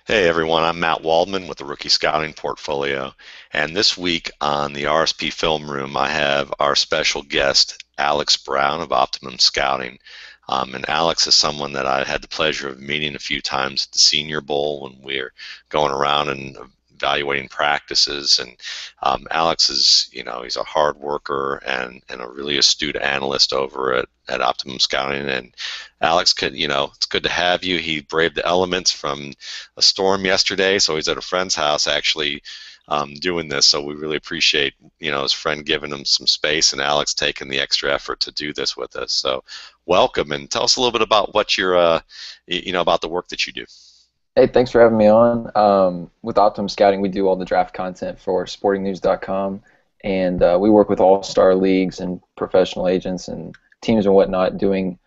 Hey everyone, I'm Matt Waldman with the Rookie Scouting Portfolio, and this week on the RSP Film Room I have our special guest Alex Brown of Optimum Scouting. And Alex is someone that I had the pleasure of meeting a few times at the Senior Bowl when we were going around and evaluating practices. And Alex is, he's a hard worker and a really astute analyst over at Optimum Scouting. And Alex, it's good to have you. He braved the elements from a storm yesterday, so he's at a friend's house actually doing this. So we really appreciate, his friend giving him some space and Alex taking the extra effort to do this with us. So welcome, and tell us a little bit about what you're, about the work that you do. Hey, thanks for having me on. With Optimum Scouting, we do all the draft content for sportingnews.com, and we work with all-star leagues and professional agents and teams and whatnot doing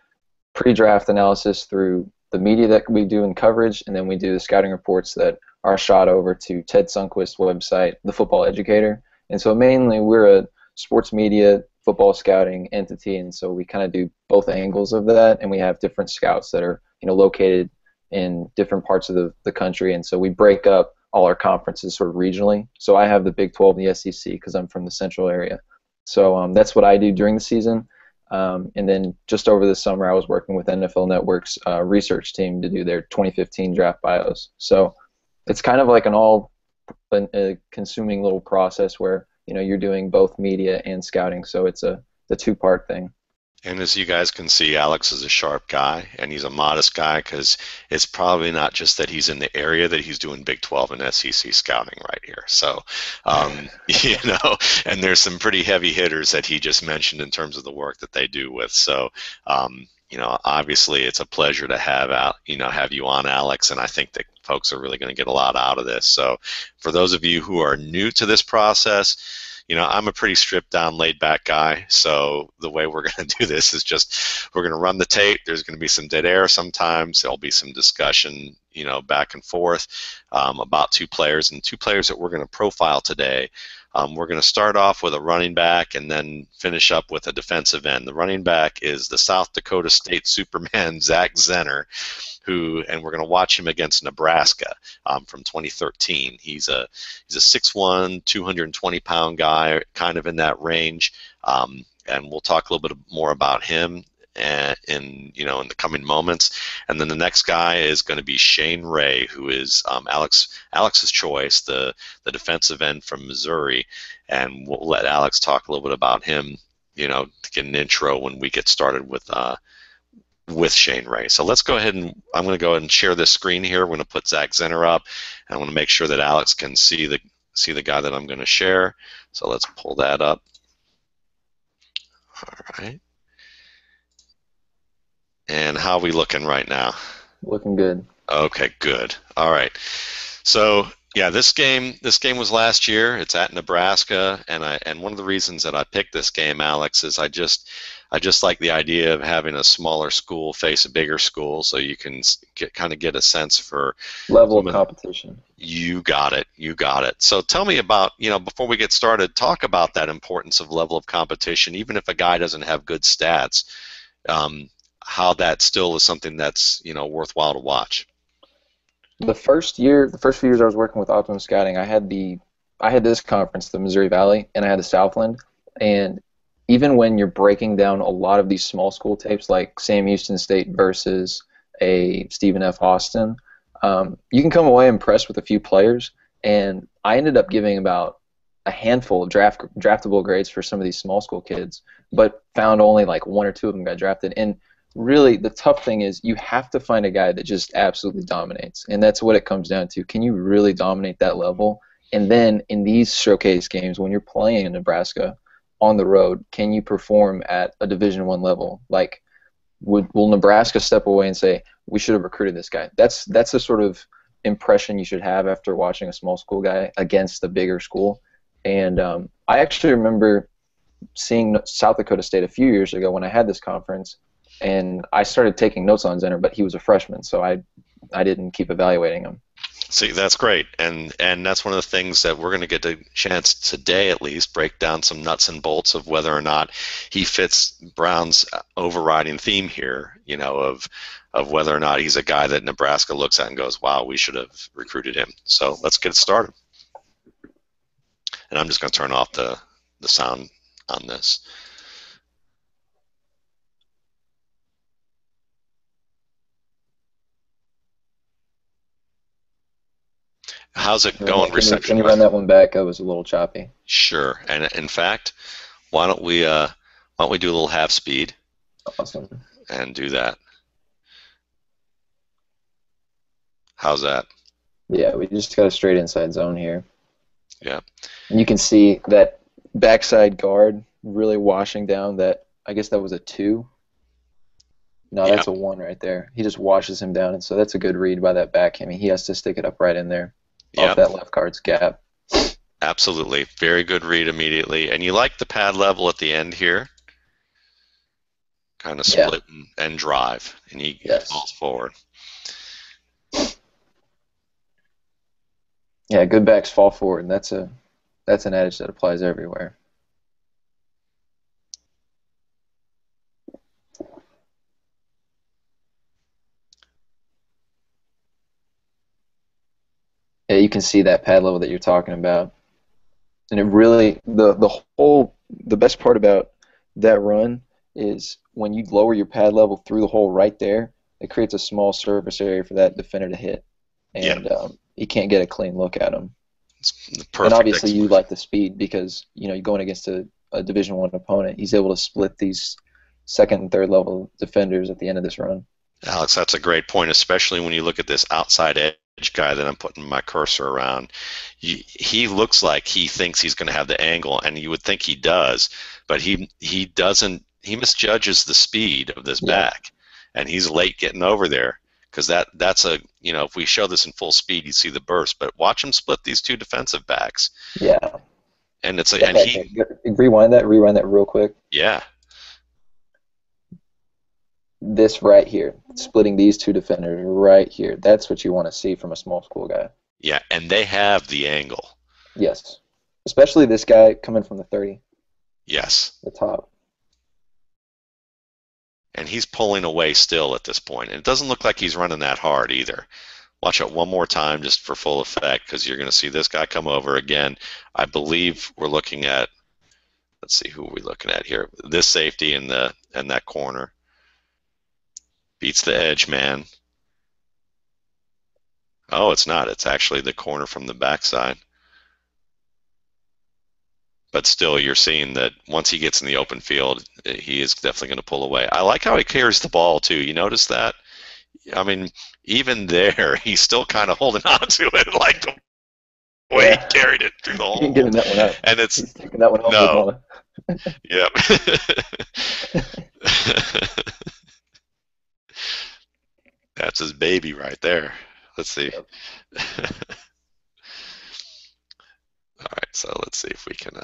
pre-draft analysis through the media that we do in coverage, and then we do the scouting reports that are shot over to Ted Sundquist's website, The Football Educator. And so mainly we're a sports media, football scouting entity, and so we kind of do both angles of that, and we have different scouts that are located in different parts of the country, and so we break up all our conferences sort of regionally. So I have the Big 12 and the SEC because I'm from the central area. So that's what I do during the season. And then just over the summer, I was working with NFL Network's research team to do their 2015 draft bios. So it's kind of like an all-consuming little process where you're doing both media and scouting. So it's a two-part thing. And as you guys can see, Alex is a sharp guy, and he's a modest guy because it's probably not just that he's in the area, that he's doing Big 12 and SEC scouting right here. So, and there's some pretty heavy hitters that he just mentioned in terms of the work that they do with. So, obviously it's a pleasure to have you on, Alex, and I think that folks are really going to get a lot out of this. So for those of you who are new to this process, I'm a pretty stripped down, laid back guy, so the way we're going to do this is we're going to run the tape. There's going to be some dead air sometimes. There'll be some discussion, back and forth about two players that we're going to profile today. We're going to start off with a running back and then finish up with a defensive end. The running back is the South Dakota State Superman, Zach Zenner, and we're going to watch him against Nebraska from 2013. He's a 6'1", 220-pound guy, kind of in that range, and we'll talk a little bit more about him in the coming moments. And then the next guy is going to be Shane Ray, who is Alex's choice, the defensive end from Missouri, and we'll let Alex talk a little bit about him, to get an intro when we get started with Shane Ray. So let's go ahead, and I'm going to go ahead and share this screen here. We're going to put Zach Zenner up, and I want to make sure that Alex can see the guy that I'm going to share. So let's pull that up. All right. And how are we looking right now? Looking good. Okay, good. All right. So yeah, this game was last year. It's at Nebraska, and one of the reasons that I picked this game, Alex, is I just like the idea of having a smaller school face a bigger school, so you can kind of get a sense for level of competition. You got it. So tell me about, before we get started, talk about that importance of level of competition, even if a guy doesn't have good stats, how that still is something that's worthwhile to watch. The first few years I was working with Optimum Scouting, I had this conference, the Missouri Valley, and I had the Southland, and even when you're breaking down a lot of these small school tapes, like Sam Houston State versus a Stephen F. Austin, you can come away impressed with a few players, and I ended up giving about a handful of draftable grades for some of these small school kids, but found only like one or two of them got drafted. And really, the tough thing is you have to find a guy that just absolutely dominates, and that's what it comes down to. Can you really dominate that level? And then in these showcase games, when you're playing in Nebraska on the road, can you perform at a Division I level? Like, will Nebraska step away and say, we should have recruited this guy? That's the sort of impression you should have after watching a small school guy against a bigger school. And I actually remember seeing South Dakota State a few years ago when I had this conference, and I started taking notes on Zenner, but he was a freshman, so I didn't keep evaluating him. See, that's great, and that's one of the things that we're going to get a chance today, at least, break down some nuts and bolts of whether or not he fits Brown's overriding theme here. Of whether or not he's a guy that Nebraska looks at and goes, "Wow, we should have recruited him." So let's get started. And I'm just going to turn off the sound on this. How's it going Can reception you run wise? that one back? That was a little choppy. Sure. And in fact, why don't we do a little half speed Awesome. and do that? How's that? Yeah, we just got a straight inside zone here. Yeah. And you can see that backside guard really washing down that. I guess that was a 2. No, Yeah. that's a 1 right there. He just washes him down, and so that's a good read by that back. I mean, he has to stick it up right in there off Yeah. that left guard's gap. Absolutely. Very good read immediately. And you like the pad level at the end here? Kind of Yeah. split and drive. And he Yes. falls forward. Yeah, good backs fall forward, and that's an adage that applies everywhere. Yeah, you can see that pad level that you're talking about. And it really the best part about that run is when you lower your pad level through the hole right there, it creates a small surface area for that defender to hit, Yeah. and you can't get a clean look at him. It's the And perfect obviously, you execution. like the speed because you're going against a Division I opponent. He's able to split these second and third level defenders at the end of this run. Alex, that's a great point, especially when you look at this outside edge guy that I'm putting my cursor around. He looks like he thinks he's going to have the angle, and you would think he does, but he doesn't. He misjudges the speed of this Yeah, back, and he's late getting over there because that's a if we show this in full speed, you see the burst, but watch him split these two defensive backs, yeah. and it's a, Got and he that. Rewind that real quick. yeah This right here, splitting these two defenders right here. That's what you want to see from a small school guy. yeah, and they have the angle. Yes. Especially this guy coming from the 30, Yes. the top. And he's pulling away still at this point. And it doesn't look like he's running that hard either. Watch it one more time just for full effect because you're going to see this guy come over again. I believe we're looking at, let's see, who are we looking at here? This safety in that corner. Beats the edge man. Oh, it's not. It's actually the corner from the backside. But still, you're seeing that once he gets in the open field, he is definitely going to pull away. I like how he carries the ball, too. You notice that? I mean, even there, he's still kind of holding on to it like the way he carried it through the He ain't hole. giving that one up. And it's, He's taking that one home no, with yep. That's his baby right there. Let's see. Yep. All right, so let's see if we can,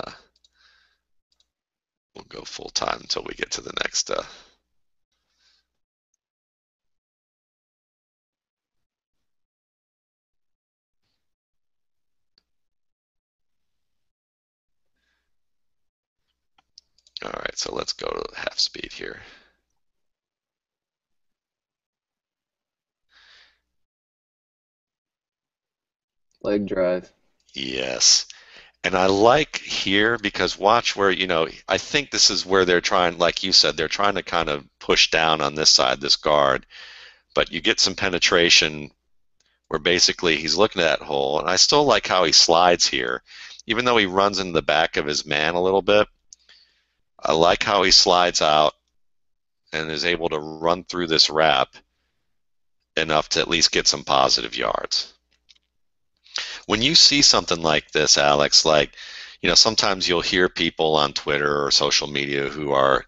we'll go full time until we get to the next, all right, so let's go to half speed here. Leg drive. Yes. And I like here because watch where, I think this is where they're trying, like you said, they're trying to kind of push down on this side, this guard, but you get some penetration where basically he's looking at that hole. And I still like how he slides here. Even though he runs into the back of his man a little bit, I like how he slides out and is able to run through this wrap enough to at least get some positive yards. When you see something like this, Alex, like, sometimes you'll hear people on Twitter or social media who are,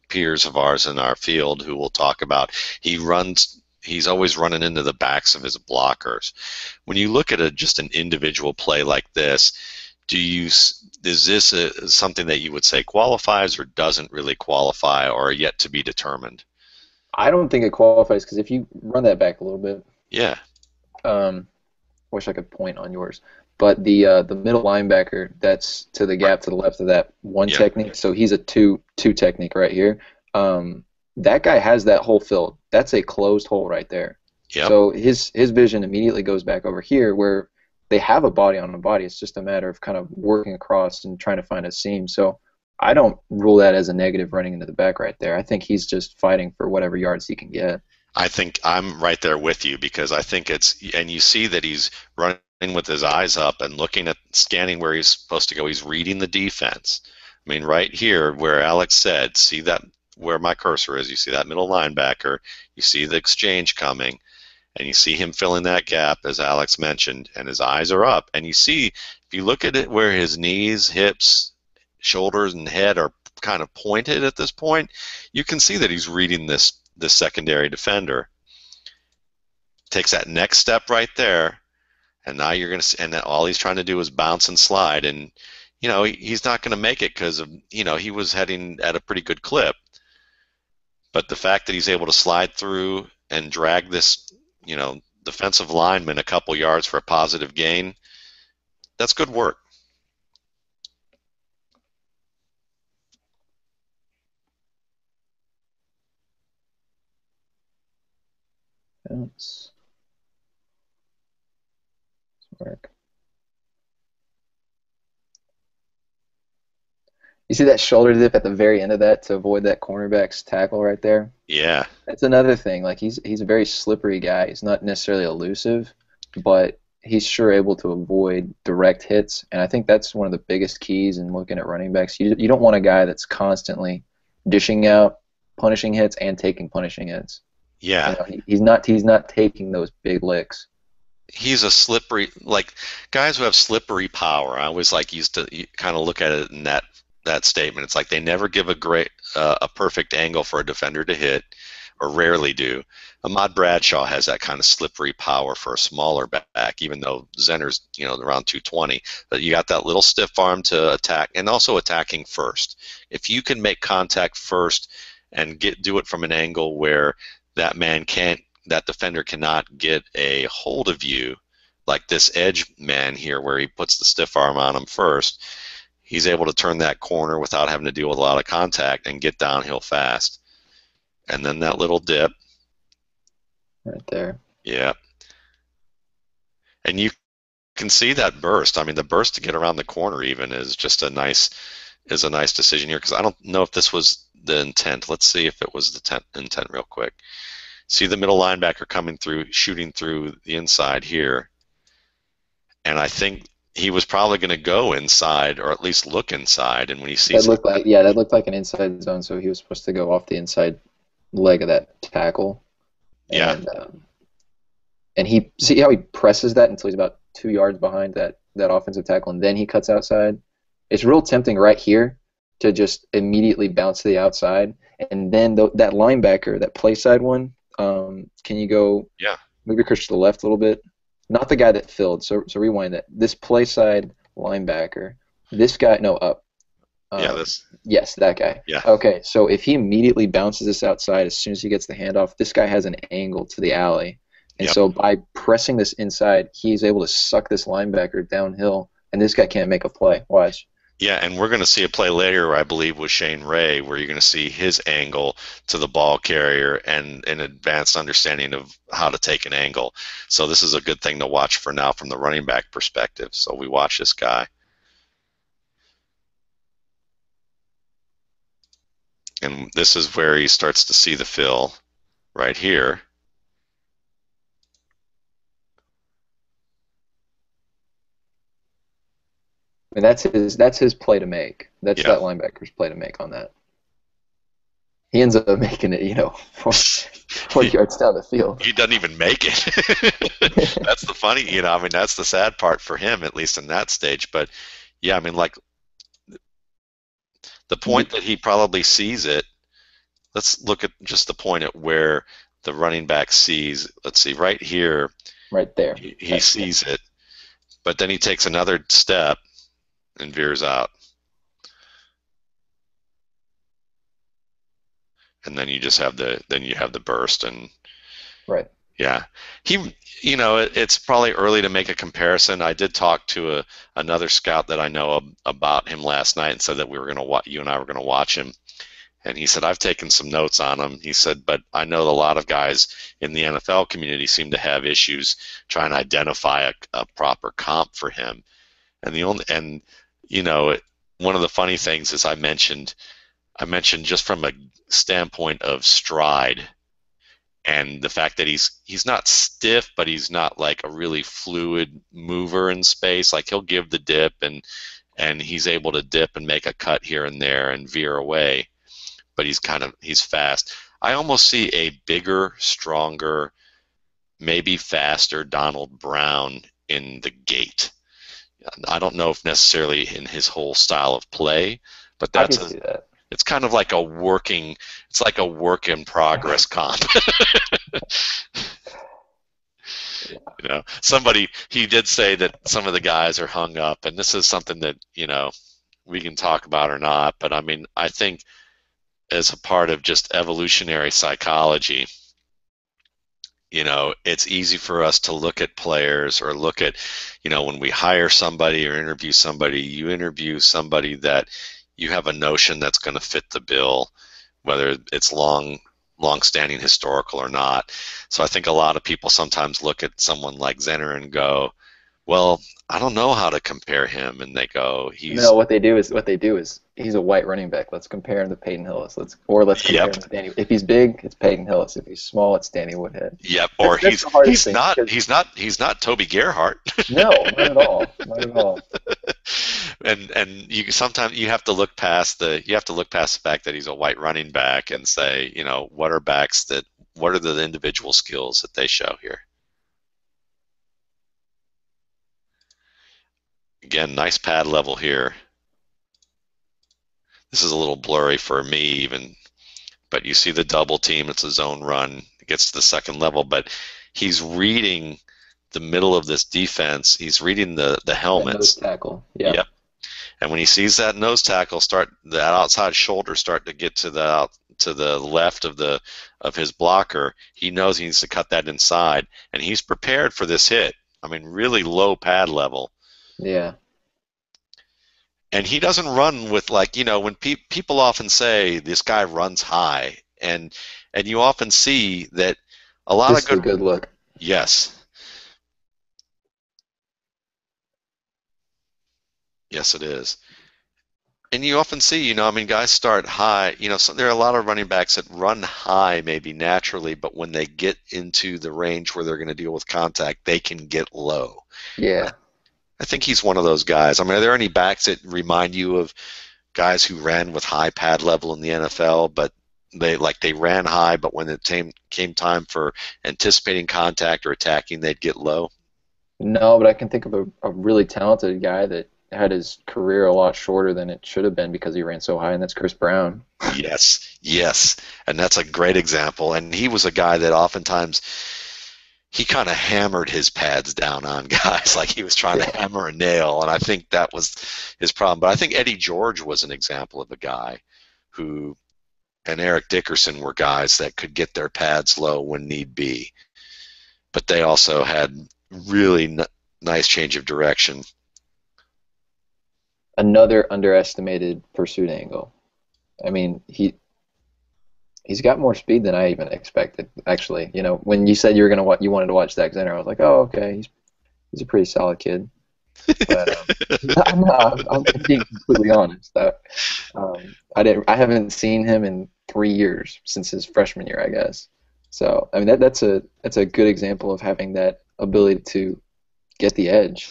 peers of ours in our field who will talk about he's always running into the backs of his blockers. When you look at just an individual play like this, is this something that you would say qualifies or doesn't really qualify or yet to be determined? I don't think it qualifies because if you run that back a little bit, Yeah. wish I could point on yours. But the middle linebacker that's to the Right. gap to the left of that one Yeah. technique, so he's a two technique right here. That guy has that whole filled. That's a closed hole right there. Yep. So his vision immediately goes back over here where they have a body on a body. It's just a matter of kind of working across and trying to find a seam. So I don't rule that as a negative running into the back right there. I think he's just fighting for whatever yards he can get. I think I'm right there with you because I think it's, and you see that he's running with his eyes up and looking at scanning where he's supposed to go. He's reading the defense. I mean, right here where Alex said, see that where my cursor is, you see that middle linebacker, you see the exchange coming, and you see him filling that gap as Alex mentioned, and his eyes are up. And you see, if you look at it where his knees, hips, shoulders, and head are kind of pointed at this point, you can see that he's reading this secondary defender. Takes that next step right there, and now you're going to, and then all he's trying to do is bounce and slide, and he's not going to make it because of he was heading at a pretty good clip, but the fact that he's able to slide through and drag this defensive lineman a couple yards for a positive gain, that's good work. Bounce. Work. You see that shoulder dip at the very end of that to avoid that cornerback's tackle right there? Yeah. That's another thing. Like he's a very slippery guy. He's not necessarily elusive, but he's sure able to avoid direct hits. And I think that's one of the biggest keys in looking at running backs. You don't want a guy that's constantly dishing out punishing hits and taking punishing hits. Yeah. He's not taking those big licks. He's a slippery, like guys who have slippery power. I always used to kind of look at it in that statement. It's like they never give a perfect angle for a defender to hit, or rarely do. Ahmad Bradshaw has that kind of slippery power for a smaller back, even though Zenner's around 220. But you got that little stiff arm to attack, and also attacking first. If you can make contact first and do it from an angle where that defender cannot get a hold of you, like this edge man here where he puts the stiff arm on him first, he's able to turn that corner without having to deal with a lot of contact and get downhill fast. And then that little dip. Right there. Yeah. And you can see that burst. I mean, the burst to get around the corner even is just a nice decision here, because I don't know if this was the intent. Let's see if it was the intent real quick. See the middle linebacker coming through, shooting through the inside here. And I think he was probably going to go inside, or at least look inside. And when he sees that looked like an inside zone, so he was supposed to go off the inside leg of that tackle. Yeah. And he see how he presses that until he's about 2 yards behind that offensive tackle, and then he cuts outside. It's real tempting right here to just immediately bounce to the outside, and then that linebacker, that play side one. Can you go? Yeah. Move your cursor to the left a little bit. Not the guy that filled. So rewind that. This play side linebacker. This guy. No, up. This. Yes, that guy. Yeah. Okay, so if he immediately bounces this outside as soon as he gets the handoff, this guy has an angle to the alley. And so by pressing this inside, he's able to suck this linebacker downhill, and this guy can't make a play. Watch. Yeah, and we're going to see a play later, I believe, with Shane Ray, where you're going to see his angle to the ball carrier and an advanced understanding of how to take an angle. So this is a good thing to watch for now from the running back perspective. So we watch this guy. And this is where he starts to see the fill right here. I mean, that's his play to make. That's that linebacker's play to make on that. He ends up making it, 40 yards down the field. He doesn't even make it. That's the funny, that's the sad part for him, at least in that stage. But yeah, I mean, like the point that he probably sees it. Let's look at just the point at where the running back sees. Let's see, right here. Right there. He sees it, but then he takes another step and veers out. And then you just have the burst, and right. Yeah. It's probably early to make a comparison. I did talk to another scout that I know about him last night and said that we were going to watch, you and I were going to watch him. And he said, I've taken some notes on him. He said, but I know a lot of guys in the NFL community seem to have issues trying to identify a proper comp for him. And you know, one of the funny things is I mentioned just from a standpoint of stride and the fact that he's not stiff, but he's not like a really fluid mover in space. Like he'll give the dip and he's able to dip and make a cut here and there and veer away, but he's fast. I almost see a bigger, stronger, maybe faster Donald Brown in the gate. I don't know if necessarily in his whole style of play, but I can see that. it's kind of like it's like a work in progress comp. He did say that some of the guys are hung up, and this is something that, we can talk about or not, but I mean, I think as a part of just evolutionary psychology, it's easy for us to look at players or look at, when we hire somebody or interview somebody, you interview somebody that you have a notion that's going to fit the bill, whether it's long-standing historical or not. So I think a lot of people sometimes look at someone like Zenner and go, well, I don't know how to compare him, and they go, No, what they do is he's a white running back. Let's compare him to Peyton Hillis. Let's compare him to Danny. If he's big, it's Peyton Hillis. If he's small, it's Danny Woodhead. Yep. Or he's not Toby Gerhart. No, not at all. Not at all. And sometimes you have to look past the fact that he's a white running back and say, what are the individual skills that they show here? Again, nice pad level here. This is a little blurry for me even, but you see the double team. It's a zone run. It gets to the second level, but he's reading the middle of this defense. He's reading the helmets. Nose tackle. Yeah. Yep. And when he sees that nose tackle that outside shoulder start to get to the left of his blocker, he knows he needs to cut that inside, and he's prepared for this hit. I mean, really low pad level. Yeah. And he doesn't run with when people often say this guy runs high, and you often see that a lot of good look. Yes. Yes, it is. And you often see, guys start high. So there are a lot of running backs that run high maybe naturally, but when they get into the range where they're going to deal with contact, they can get low. Yeah. I think he's one of those guys. I mean, are there any backs that remind you of guys who ran with high pad level in the NFL, but they ran high, but when it came time for anticipating contact or attacking, they'd get low? No, but I can think of a really talented guy that had his career a lot shorter than it should have been because he ran so high, and that's Chris Brown. Yes, and that's a great example. And he was a guy that oftentimes he kind of hammered his pads down on guys, like he was trying to hammer a nail, and I think that was his problem. But I think Eddie George was an example of a guy who, and Eric Dickerson were guys that could get their pads low when need be, but they also had really nice change of direction. Another underestimated pursuit angle. I mean, he's got more speed than I even expected. Actually, when you said you wanted to watch Zach Zenner, I was like, oh, okay, he's a pretty solid kid. But I'm being completely honest. I haven't seen him in 3 years since his freshman year, I guess. So I mean that's a good example of having that ability to get the edge.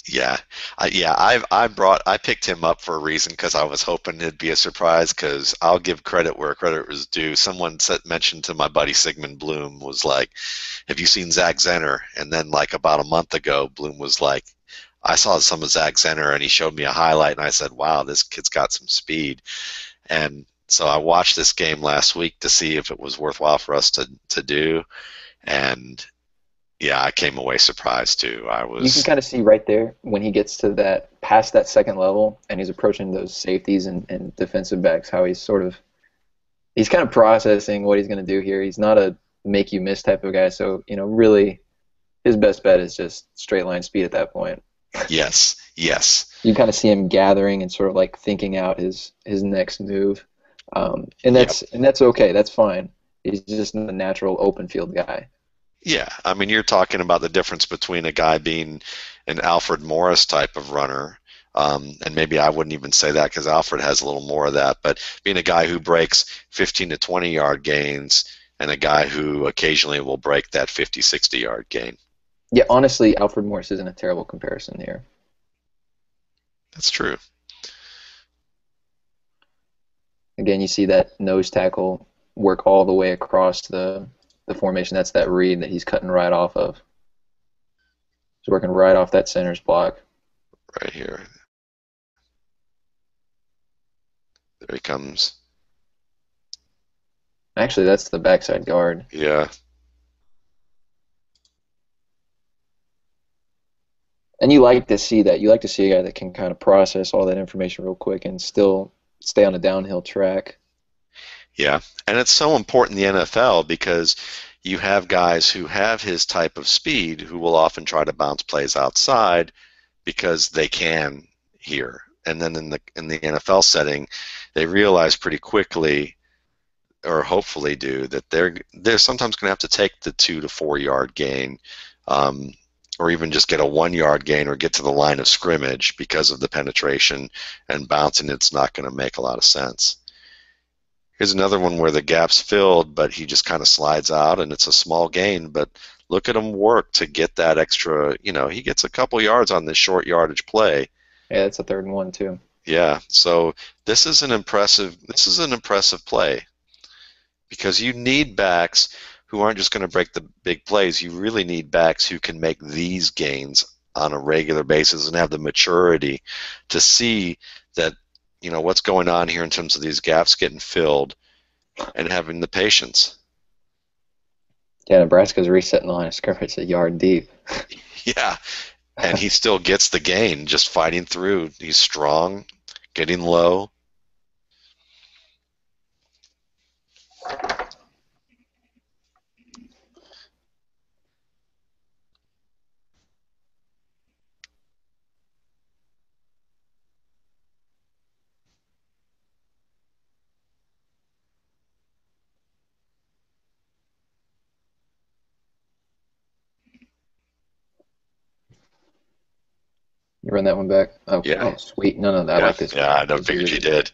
Yeah, I picked him up for a reason because I was hoping it'd be a surprise. Because I'll give credit where credit was due. Someone mentioned to my buddy Sigmund Bloom was like, "Have you seen Zach Zenner?" And then about a month ago, Bloom was like, "I saw some of Zach Zenner," and he showed me a highlight, and I said, "Wow, this kid's got some speed." And so I watched this game last week to see if it was worthwhile for us to do, and yeah, I came away surprised too. You can kind of see right there when he gets to past that second level and he's approaching those safeties and defensive backs, how he's kind of processing what he's going to do here. He's not a make you miss type of guy. So, really his best bet is just straight line speed at that point. Yes, yes. You kind of see him gathering and sort of like thinking out his next move. And Yep. that's okay. That's fine. He's just not a natural open field guy. Yeah, I mean, you're talking about the difference between a guy being an Alfred Morris type of runner, and maybe I wouldn't even say that because Alfred has a little more of that, but being a guy who breaks 15 to 20 yard gains and a guy who occasionally will break that 50, 60 yard gain. Yeah, honestly, Alfred Morris isn't a terrible comparison here. That's true. Again, you see that nose tackle work all the way across the formation. That's that read that he's cutting right off of. He's working right off that center's block. Right here. There he comes. Actually, that's the backside guard. Yeah. And you like to see that. You like to see a guy that can kind of process all that information real quick and still stay on a downhill track. Yeah, and it's so important in the NFL because you have guys who have his type of speed who will often try to bounce plays outside because they can here. And then in the NFL setting, they realize pretty quickly, or hopefully do, that they're sometimes going to have to take the 2 to 4 yard gain, or even just get a 1 yard gain or get to the line of scrimmage because of the penetration, and bouncing it's not going to make a lot of sense. Here's another one where the gap's filled, but he just kind of slides out, and it's a small gain. But look at him work to get that extra. He gets a couple yards on this short yardage play. Yeah, that's a 3rd and 1 too. Yeah, so this is an impressive play because you need backs who aren't just going to break the big plays. You really need backs who can make these gains on a regular basis and have the maturity to see that what's going on here in terms of these gaps getting filled and having the patience. Yeah, Nebraska's resetting the line of scrimmage a yard deep. Yeah, and he still gets the gain, just fighting through. He's strong, getting low. You run that one back? Oh, Yeah, oh, sweet. No, I yeah, like this yeah. one. I don't figure he did.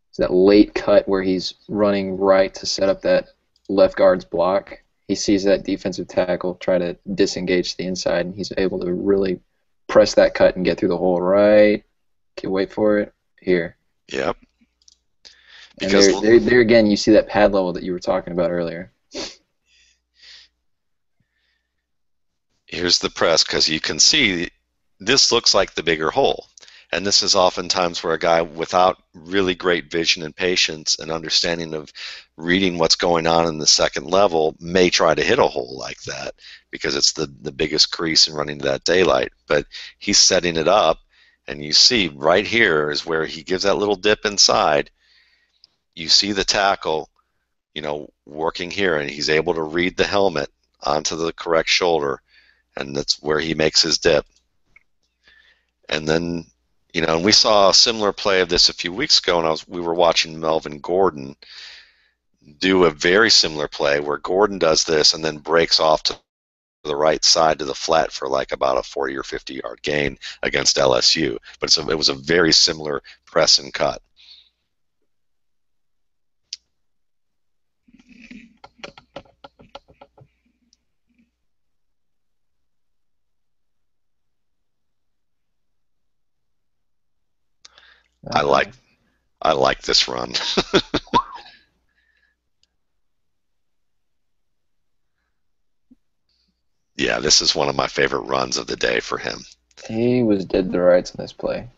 It's that late cut where he's running right to set up that left guard's block. He sees that defensive tackle try to disengage to the inside, and he's able to really press that cut and get through the hole right. Okay, wait for it. Here. Yep. And Because there again, you see that pad level that you were talking about earlier. here's the press, because you can see this looks like the bigger hole. And this is oftentimes where a guy without really great vision and patience and understanding of reading what's going on in the second level may try to hit a hole like that because it's the biggest crease in running to that daylight. But he's setting it up, and you see right here is where he gives that little dip inside. You see the tackle, working here, and he's able to read the helmet onto the correct shoulder, and that's where he makes his dip. And then and we saw a similar play of this a few weeks ago, and we were watching Melvin Gordon do a very similar play where Gordon does this and then breaks off to the right side to the flat for like about a 40 or 50 yard gain against LSU. But it was a very similar press and cut. I like this run. Yeah, this is one of my favorite runs of the day for him. He was dead to rights in this play.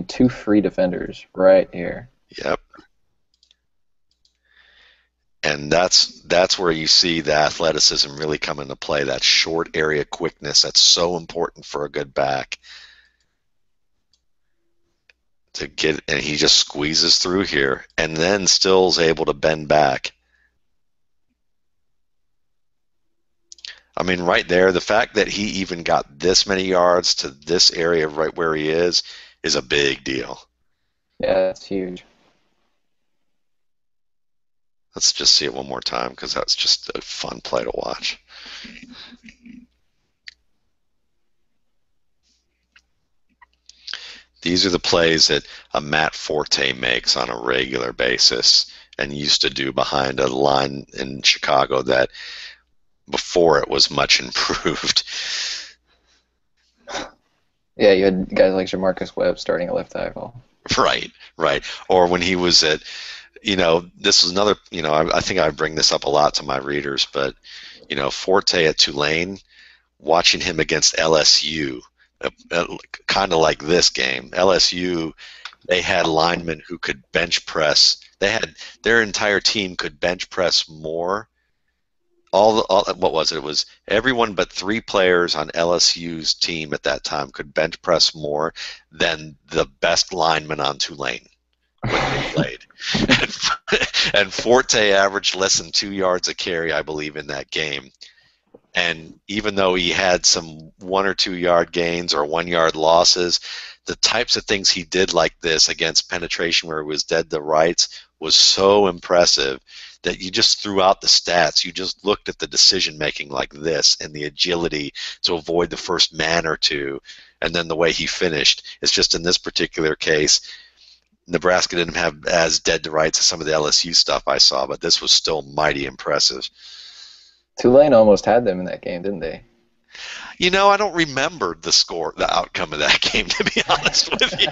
Two free defenders right here. Yep. And that's where you see the athleticism really come into play, that short area quickness that's so important for a good back. And he just squeezes through here and then still is able to bend back I mean, right there, the fact that he even got this many yards to this area right where he is a big deal. Yeah, that's huge. Let's just see it one more time because that's just a fun play to watch. These are the plays that a Matt Forte makes on a regular basis and used to do behind a line in Chicago that before it was much improved. Yeah, you had guys like Jamarcus Webb starting at left tackle. Right, right. Or when he was at, this was another, I think I bring this up a lot to my readers, but, Forte at Tulane, watching him against LSU, kind of like this game. LSU, they had linemen who could bench press. Their entire team could bench press more. What was it? It was everyone but 3 players on LSU's team at that time could bench press more than the best lineman on Tulane when they played. And Forte averaged less than 2 yards a carry, I believe, in that game. And even though he had some 1 or 2 yard gains or 1 yard losses, the types of things he did like this against penetration where he was dead to rights was so impressive that you just threw out the stats. You just looked at the decision making like this and the agility to avoid the first man or two, and then the way he finished. It's just in this particular case, Nebraska didn't have as dead to rights as some of the LSU stuff I saw, but this was still mighty impressive. Tulane almost had them in that game, didn't they? I don't remember the outcome of that game, to be honest with you.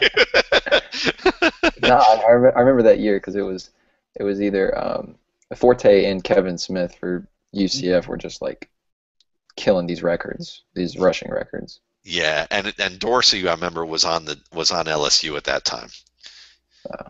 No, I remember that year because it was either Forte and Kevin Smith for UCF were just like killing these records, these rushing records. Yeah, and Dorsey, I remember, was on LSU at that time. Uh,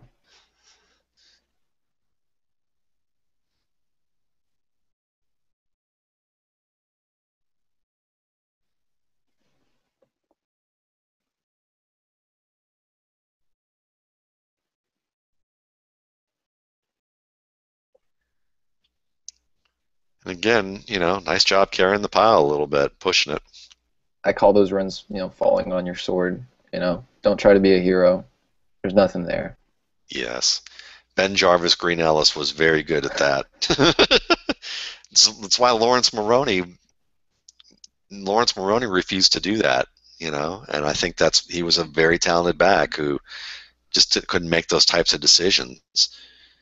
And again, nice job carrying the pile a little bit, pushing it. I call those runs, falling on your sword. Don't try to be a hero. There's nothing there. Yes. Ben Jarvis Green Ellis was very good at that. That's why Lawrence Maroney refused to do that, and I think he was a very talented back who just couldn't make those types of decisions.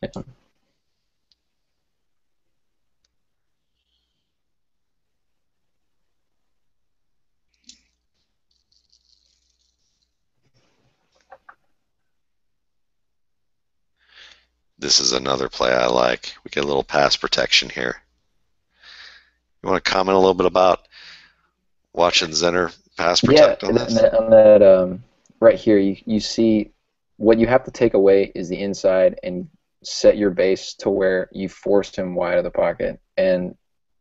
Yeah. This is another play I like. We get a little pass protection here. You want to comment a little bit about watching Zenner pass Yeah, protect on this? on that right here, you see what you have to take away is the inside and set your base to where you forced him wide of the pocket. And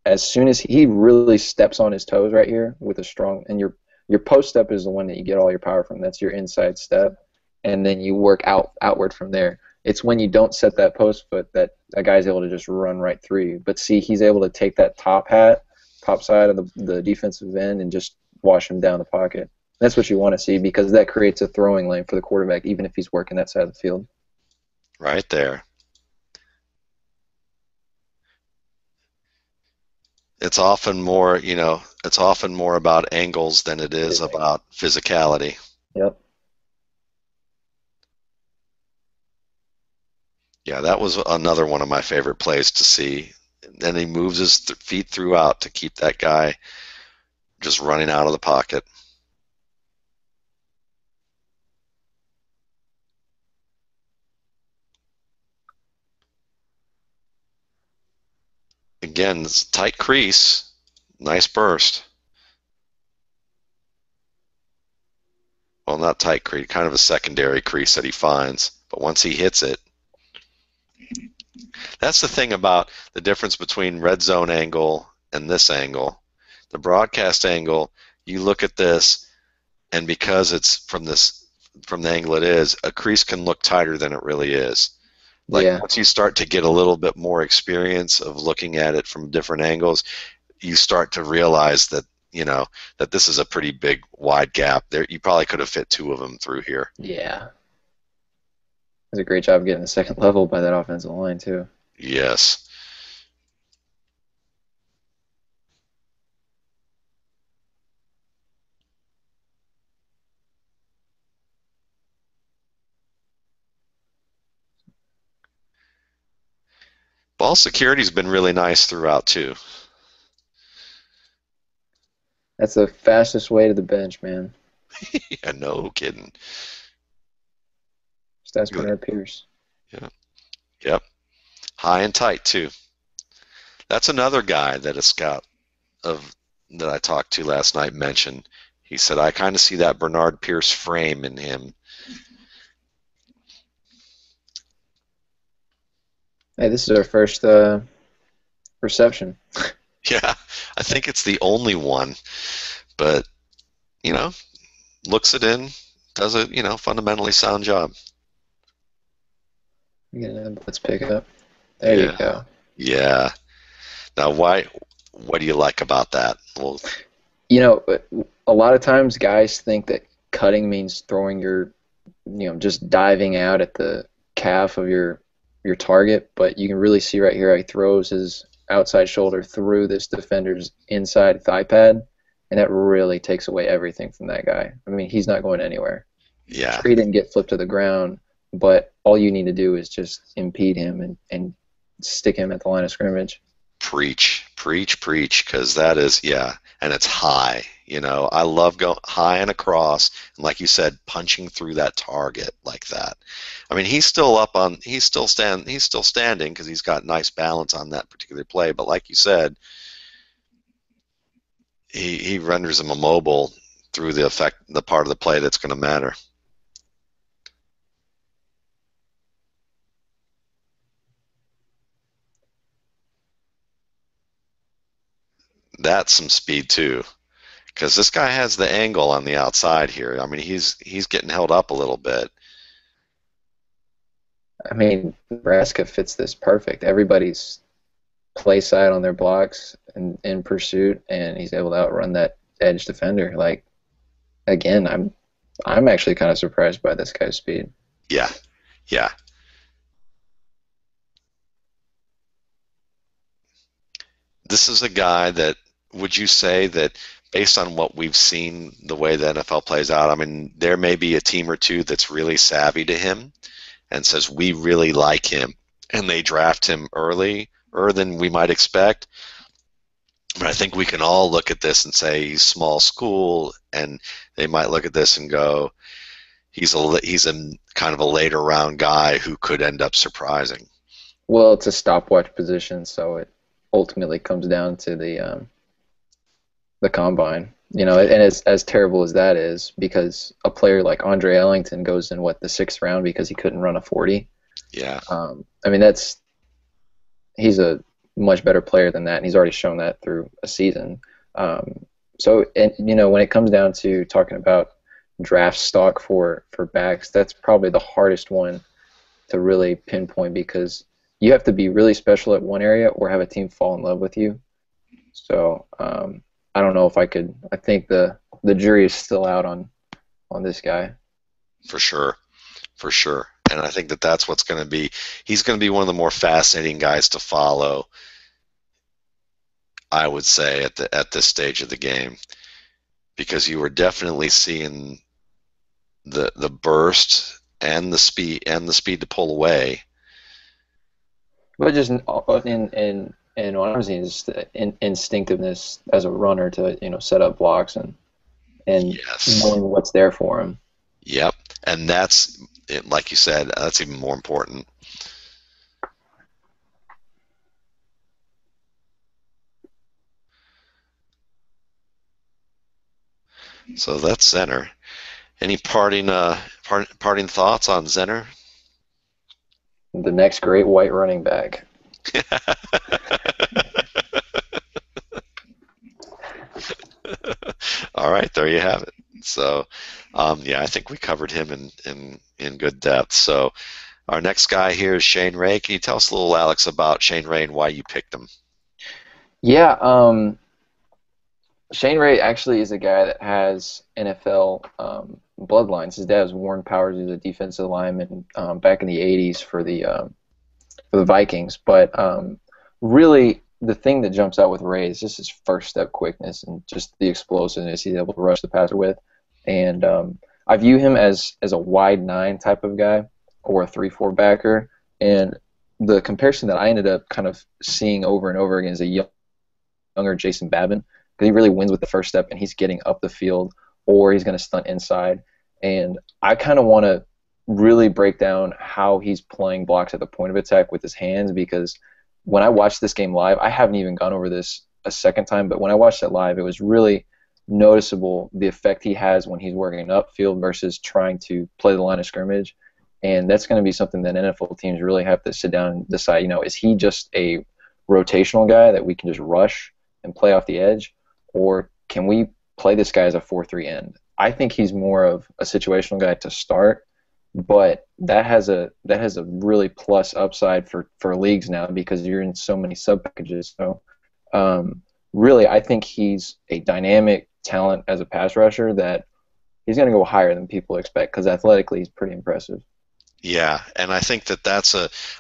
as soon as he really steps on his toes right here with a strong, and your post step is the one that you get all your power from. That's your inside step, and then you work outward from there. It's when you don't set that post foot that a guy's able to just run right through you. But see, he's able to take that top side of the defensive end and just wash him down the pocket. That's what you want to see because that creates a throwing lane for the quarterback, even if he's working that side of the field. Right there. It's often more, about angles than it is about physicality. Yep. Yeah, that was another one of my favorite plays to see. And then he moves his feet throughout to keep that guy just running out of the pocket. Again, it's a tight crease, nice burst. Well, not tight crease, kind of a secondary crease that he finds. But once he hits it, that's the thing about the difference between red zone angle and this angle. The broadcast angle, you look at this, and because it's from the angle it is, a crease can look tighter than it really is. Like Yeah. once you start to get a little bit more experience of looking at it from different angles, you start to realize that that this is a pretty big wide gap. There, you probably could have fit two of them through here. Yeah. Does a great job getting the second level by that offensive line, too. Yes. Ball security's been really nice throughout too. That's the fastest way to the bench, man. Yeah, no kidding. Just ask Bernard Pierce. Yeah. Yep. High and tight too. That's another guy that a scout of that I talked to last night mentioned. He said, I kind of see that Bernard Pierce frame in him. Hey, this is our first reception. Yeah, I think it's the only one, but you know, looks it in, does a fundamentally sound job. Get another blitz pickup. There you Yeah, go. yeah. Now, what do you like about that? Well, You know, a lot of times guys think that cutting means throwing your, just diving out at the calf of your target, but you can really see right here how he throws his outside shoulder through this defender's inside thigh pad, and that really takes away everything from that guy. I mean, he's not going anywhere. yeah. Sure, he didn't get flipped to the ground, but all you need to do is just impede him and stick him at the line of scrimmage. Preach, preach, preach, because that is, yeah, and it's high. I love going high and across, and like you said, punching through that target like that. I mean, he's still standing because he's got nice balance on that particular play. But like you said, he renders him immobile through the part of the play that's going to matter. That's some speed too. Because this guy has the angle on the outside here. I mean, he's getting held up a little bit. I mean, Nebraska fits this perfect. Everybody's play side on their blocks and in pursuit, and he's able to outrun that edge defender. Like, again, I'm actually kind of surprised by this guy's speed. Yeah, yeah. This is a guy that, would you say that based on what we've seen, the way the NFL plays out, I mean, there may be a team or two that's really savvy to him and says, we really like him, and they draft him earlier than we might expect. But I think we can all look at this and say he's small school, and they might look at this and go, he's a kind of a later round guy who could end up surprising. Well, it's a stopwatch position, so it ultimately comes down to the combine. And as terrible as that is, because a player like Andre Ellington goes in the sixth round because he couldn't run a 40. Yeah. I mean, he's a much better player than that, and he's already shown that through a season. So, when it comes down to talking about draft stock for backs, that's probably the hardest one to really pinpoint because you have to be really special at one area or have a team fall in love with you. So I don't know if I could. I think the jury is still out on this guy. For sure. For sure. And I think that's what's going to be. He's going to be one of the more fascinating guys to follow, I would say, at this stage of the game, because you were definitely seeing the burst and the speed to pull away. But just in what I'm seeing is instinctiveness as a runner to set up blocks and Yes. knowing what's there for him. Yep. And that's, like you said, that's even more important. So that's Zenner. Any parting thoughts on Zenner? The next great white running back. All right, there you have it. So, yeah, I think we covered him in good depth. So, our next guy here is Shane Ray. Can you tell us a little, Alex, about Shane Ray and why you picked him? Yeah, Shane Ray actually is a guy that has NFL bloodlines. His dad was Warren Powers. He was a defensive lineman back in the '80s for the Vikings. But really, the thing that jumps out with Ray is just his first step quickness and just the explosiveness he's able to rush the passer with. And I view him as a wide nine type of guy or a 3-4 backer. And the comparison that I ended up kind of seeing over and over again is a younger Jason Babin, because he really wins with the first step and he's getting up the field, or he's going to stunt inside. And I kind of want to really break down how he's playing blocks at the point of attack with his hands, because when I watched this game live, I haven't even gone over this a second time, but when I watched it live, it was really noticeable the effect he has when he's working upfield versus trying to play the line of scrimmage. And that's going to be something that NFL teams really have to sit down and decide, is he just a rotational guy that we can just rush and play off the edge, or can we play this guy as a 4-3 end? I think he's more of a situational guy to start, but that has a really plus upside for leagues now, because you're in so many sub packages. So really, I think he's a dynamic talent as a pass rusher that he's going to go higher than people expect, because athletically he's pretty impressive. Yeah, and I think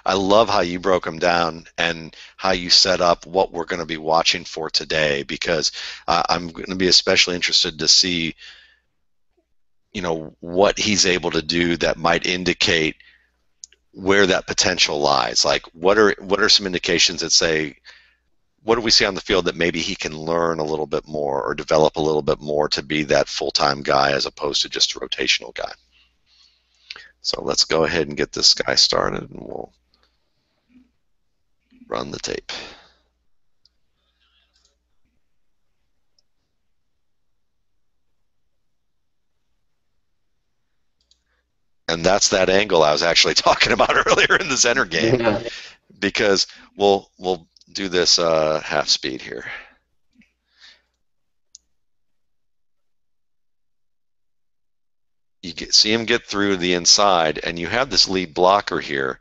I love how you broke them down and how you set up what we're going to be watching for today, because I'm going to be especially interested to see, what he's able to do that might indicate where that potential lies. Like, what are some indications that say, what do we see on the field that maybe he can learn a little bit more or develop a little bit more to be that full-time guy as opposed to just a rotational guy? So let's go ahead and get this guy started, and we'll run the tape. And that's that angle I was actually talking about earlier in the Zenner game. Yeah. Because we'll do this half speed here. You see him get through the inside, and you have this lead blocker here,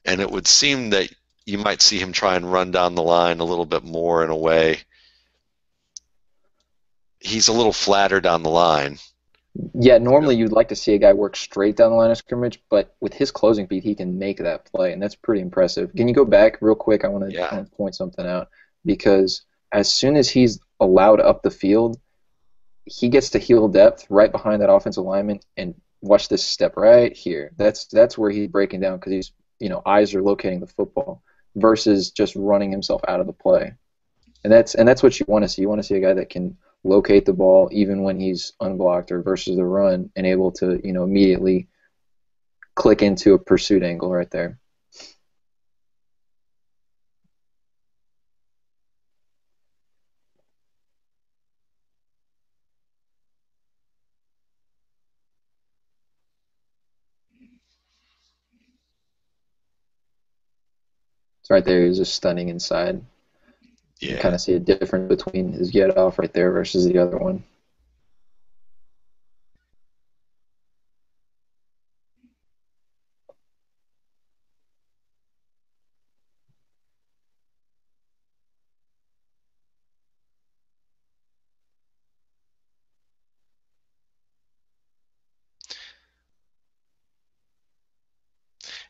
and it would seem that you might see him try and run down the line a little bit more in a way. He's a little flatter down the line. Yeah, normally you'd like to see a guy work straight down the line of scrimmage, but with his closing beat, he can make that play, and that's pretty impressive. Can you go back real quick? I want to point something out, because as soon as he's allowed up the field, he gets to heel depth right behind that offensive lineman, and watch this step right here. That's where he's breaking down, because he's eyes are locating the football versus just running himself out of the play, and that's what you want to see. You want to see a guy that can locate the ball even when he's unblocked or versus the run, and able to immediately click into a pursuit angle right there. So right there, he's just stunning inside. Yeah. You kind of see a difference between his get off right there versus the other one.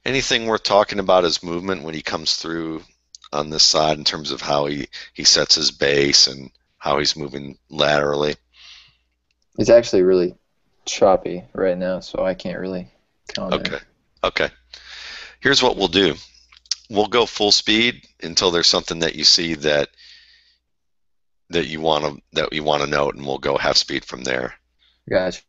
Anything worth talking about his movement when he comes through on this side in terms of how he sets his base and how he's moving laterally? He's actually really choppy right now, so I can't really comment. Okay. Here's what we'll do. We'll go full speed until there's something that you see that you want to note, and we'll go half speed from there. Gotcha.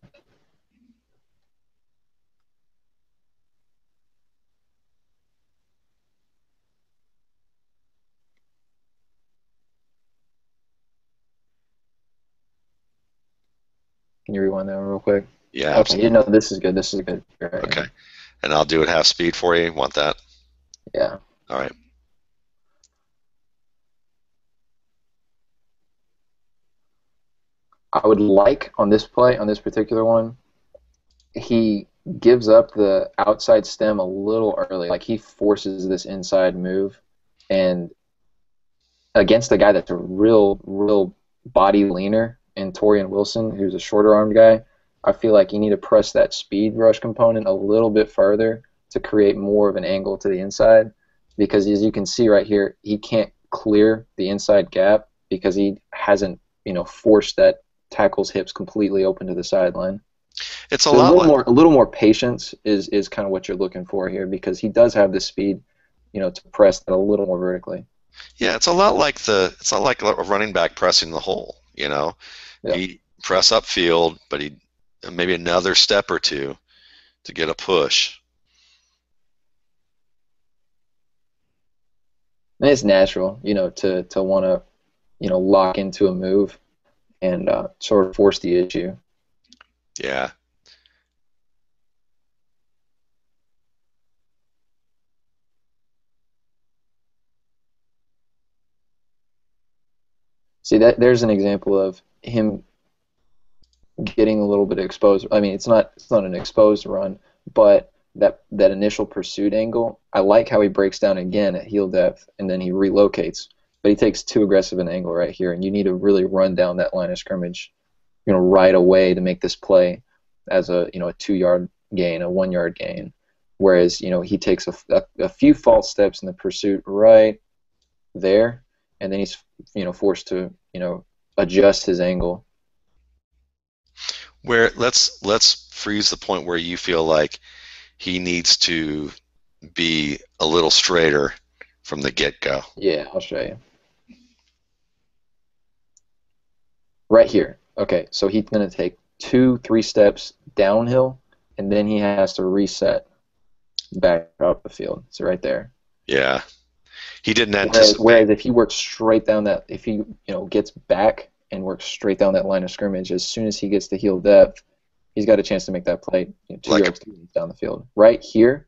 Can you rewind that real quick? Yeah, okay. Absolutely. This is good. This is good. Right, okay. Yeah. And I'll do it half speed for you. Want that? Yeah. All right. I would like on this play, on this particular one, he gives up the outside stem a little early. Like, he forces this inside move, and against a guy that's a real body leaner in Torian Wilson, who's a shorter armed guy, I feel like you need to press that speed rush component a little bit further to create more of an angle to the inside. Because as you can see right here, he can't clear the inside gap because he hasn't, forced that tackle's hips completely open to the sideline. It's a So lot like a little more patience is kind of what you're looking for here because he does have the speed, to press that a little more vertically. yeah, it's a lot like it's not like a running back pressing the hole. Yeah. He press upfield, but he maybe another step or two to get a push. And it's natural, to want to, lock into a move and sort of force the issue. Yeah. See that there's an example of him getting a little bit exposed. I mean, it's not an exposed run, but that initial pursuit angle, I like how he breaks down again at heel depth and then he relocates, but he takes too aggressive an angle right here, and you need to really run down that line of scrimmage, right away to make this play as a 2 yard gain, a 1 yard gain. Whereas he takes a few false steps in the pursuit right there, and then he's forced to adjust his angle. Where let's freeze the point where you feel like he needs to be a little straighter from the get-go. Yeah, I'll show you. Right here. Okay, so he's going to take 2, 3 steps downhill, and then he has to reset back up the field. So right there. Yeah. He didn't Whereas, anticipate. if he works straight down that, if he gets back and works straight down that line of scrimmage, as soon as he gets to heel depth, he's got a chance to make that play 2 Like yards down the field. Right here,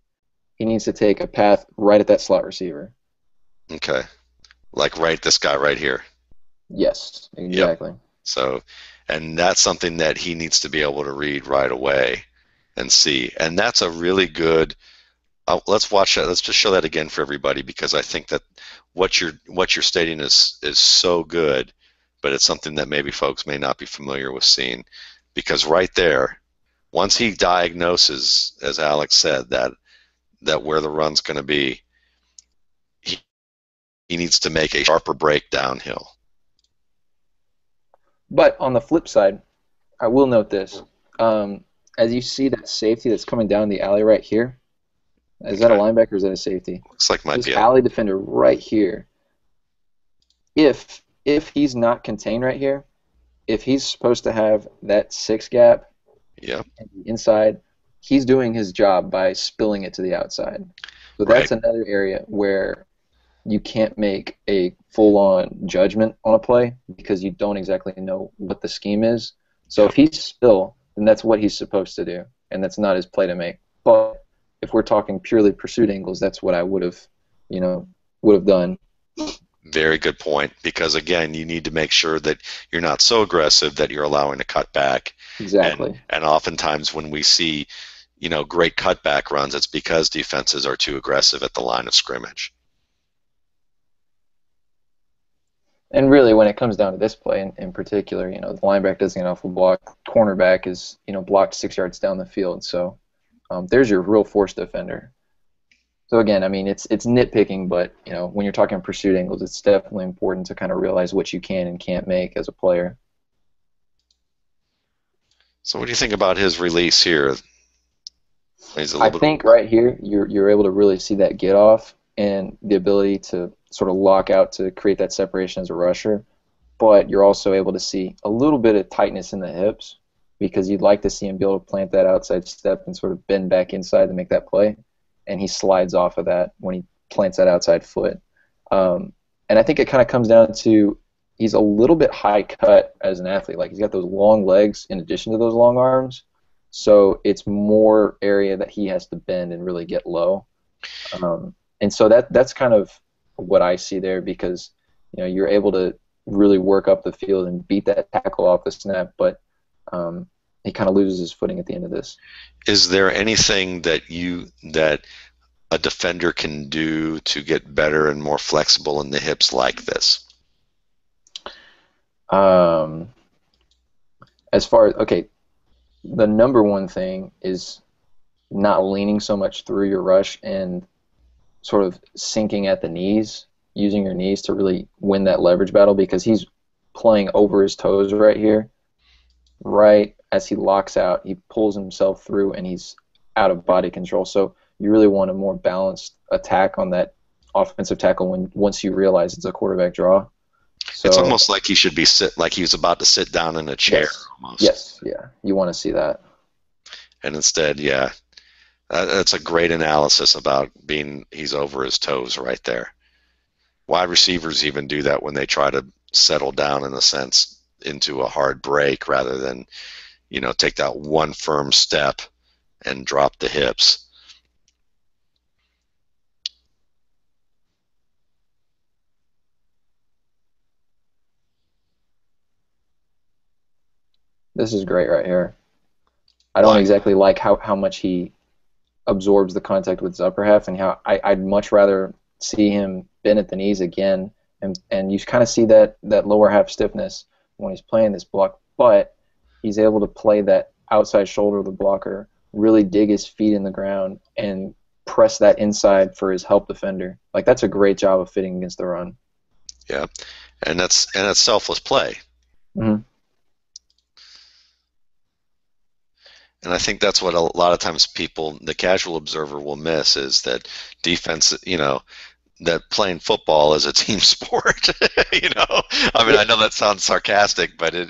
he needs to take a path right at that slot receiver. Okay. Like this guy right here. Yes, Yep. exactly. So, and that's something that he needs to be able to read right away and see. And that's a really good. Let's watch that. Let's just show that again for everybody, because I think that what you're stating is so good, but it's something that maybe folks may not be familiar with seeing, because right there, once he diagnoses, as Alex said, that where the run's going to be, he needs to make a sharper break downhill. But on the flip side, I will note this. As you see that safety that's coming down the alley right here, is that a linebacker or is that a safety? Looks like might This be alley defender right here, if he's not contained right here, if he's supposed to have that 6 gap inside, he's doing his job by spilling it to the outside. So that's another area where you can't make a full-on judgment on a play because you don't exactly know what the scheme is. So if he's spill, then that's what he's supposed to do, and that's not his play to make. But if we're talking purely pursuit angles, that's what I would have done. Very good point, because again, you need to make sure that you're not so aggressive that you're allowing a cutback. Exactly. And oftentimes when we see, great cutback runs, it's because defenses are too aggressive at the line of scrimmage. And really, when it comes down to this play in particular, the linebacker doesn't get off the block. Cornerback is, blocked 6 yards down the field. So there's your real force defender. So again, I mean, it's nitpicking, but when you're talking pursuit angles, it's definitely important to kind of realize what you can and can't make as a player. So what do you think about his release here? I think right here you're able to really see that get off and the ability to sort of lock out to create that separation as a rusher, but you're also able to see a little bit of tightness in the hips because you'd like to see him be able to plant that outside step and sort of bend back inside to make that play, and he slides off of that when he plants that outside foot. And I think it kind of comes down to he's a little bit high cut as an athlete. Like he's got those long legs in addition to those long arms, so it's more area that he has to bend and really get low. And so that's kind of what I see there because you're able to really work up the field and beat that tackle off the snap, but he kind of loses his footing at the end of this. Is there anything that a defender can do to get better and more flexible in the hips like this? Um, as far as okay, the number one thing is not leaning so much through your rush and sort of sinking at the knees, using your knees to really win that leverage battle because he's playing over his toes right here. Right as he locks out, he pulls himself through and he's out of body control. So you really want a more balanced attack on that offensive tackle when once you realize it's a quarterback draw. It's So almost like he should be like he was about to sit down in a chair yes, almost. yes, yeah, you want to see that. And instead, yeah, that's a great analysis about he's over his toes right there. Wide receivers even do that when they try to settle down in a sense into a hard break rather than, take that one firm step and drop the hips. This is great right here. I don't Why? exactly like how much he absorbs the contact with his upper half, and how I'd much rather see him bend at the knees again, and you kind of see that lower half stiffness when he's playing this block, but he's able to play that outside shoulder of the blocker, really dig his feet in the ground, and press that inside for his help defender. Like that's a great job of fitting against the run. Yeah, and that's selfless play. Mm-hmm. And I think that's what a lot of times the casual observer will miss is that defense, that playing football is a team sport. I mean, Yeah, I know that sounds sarcastic, but in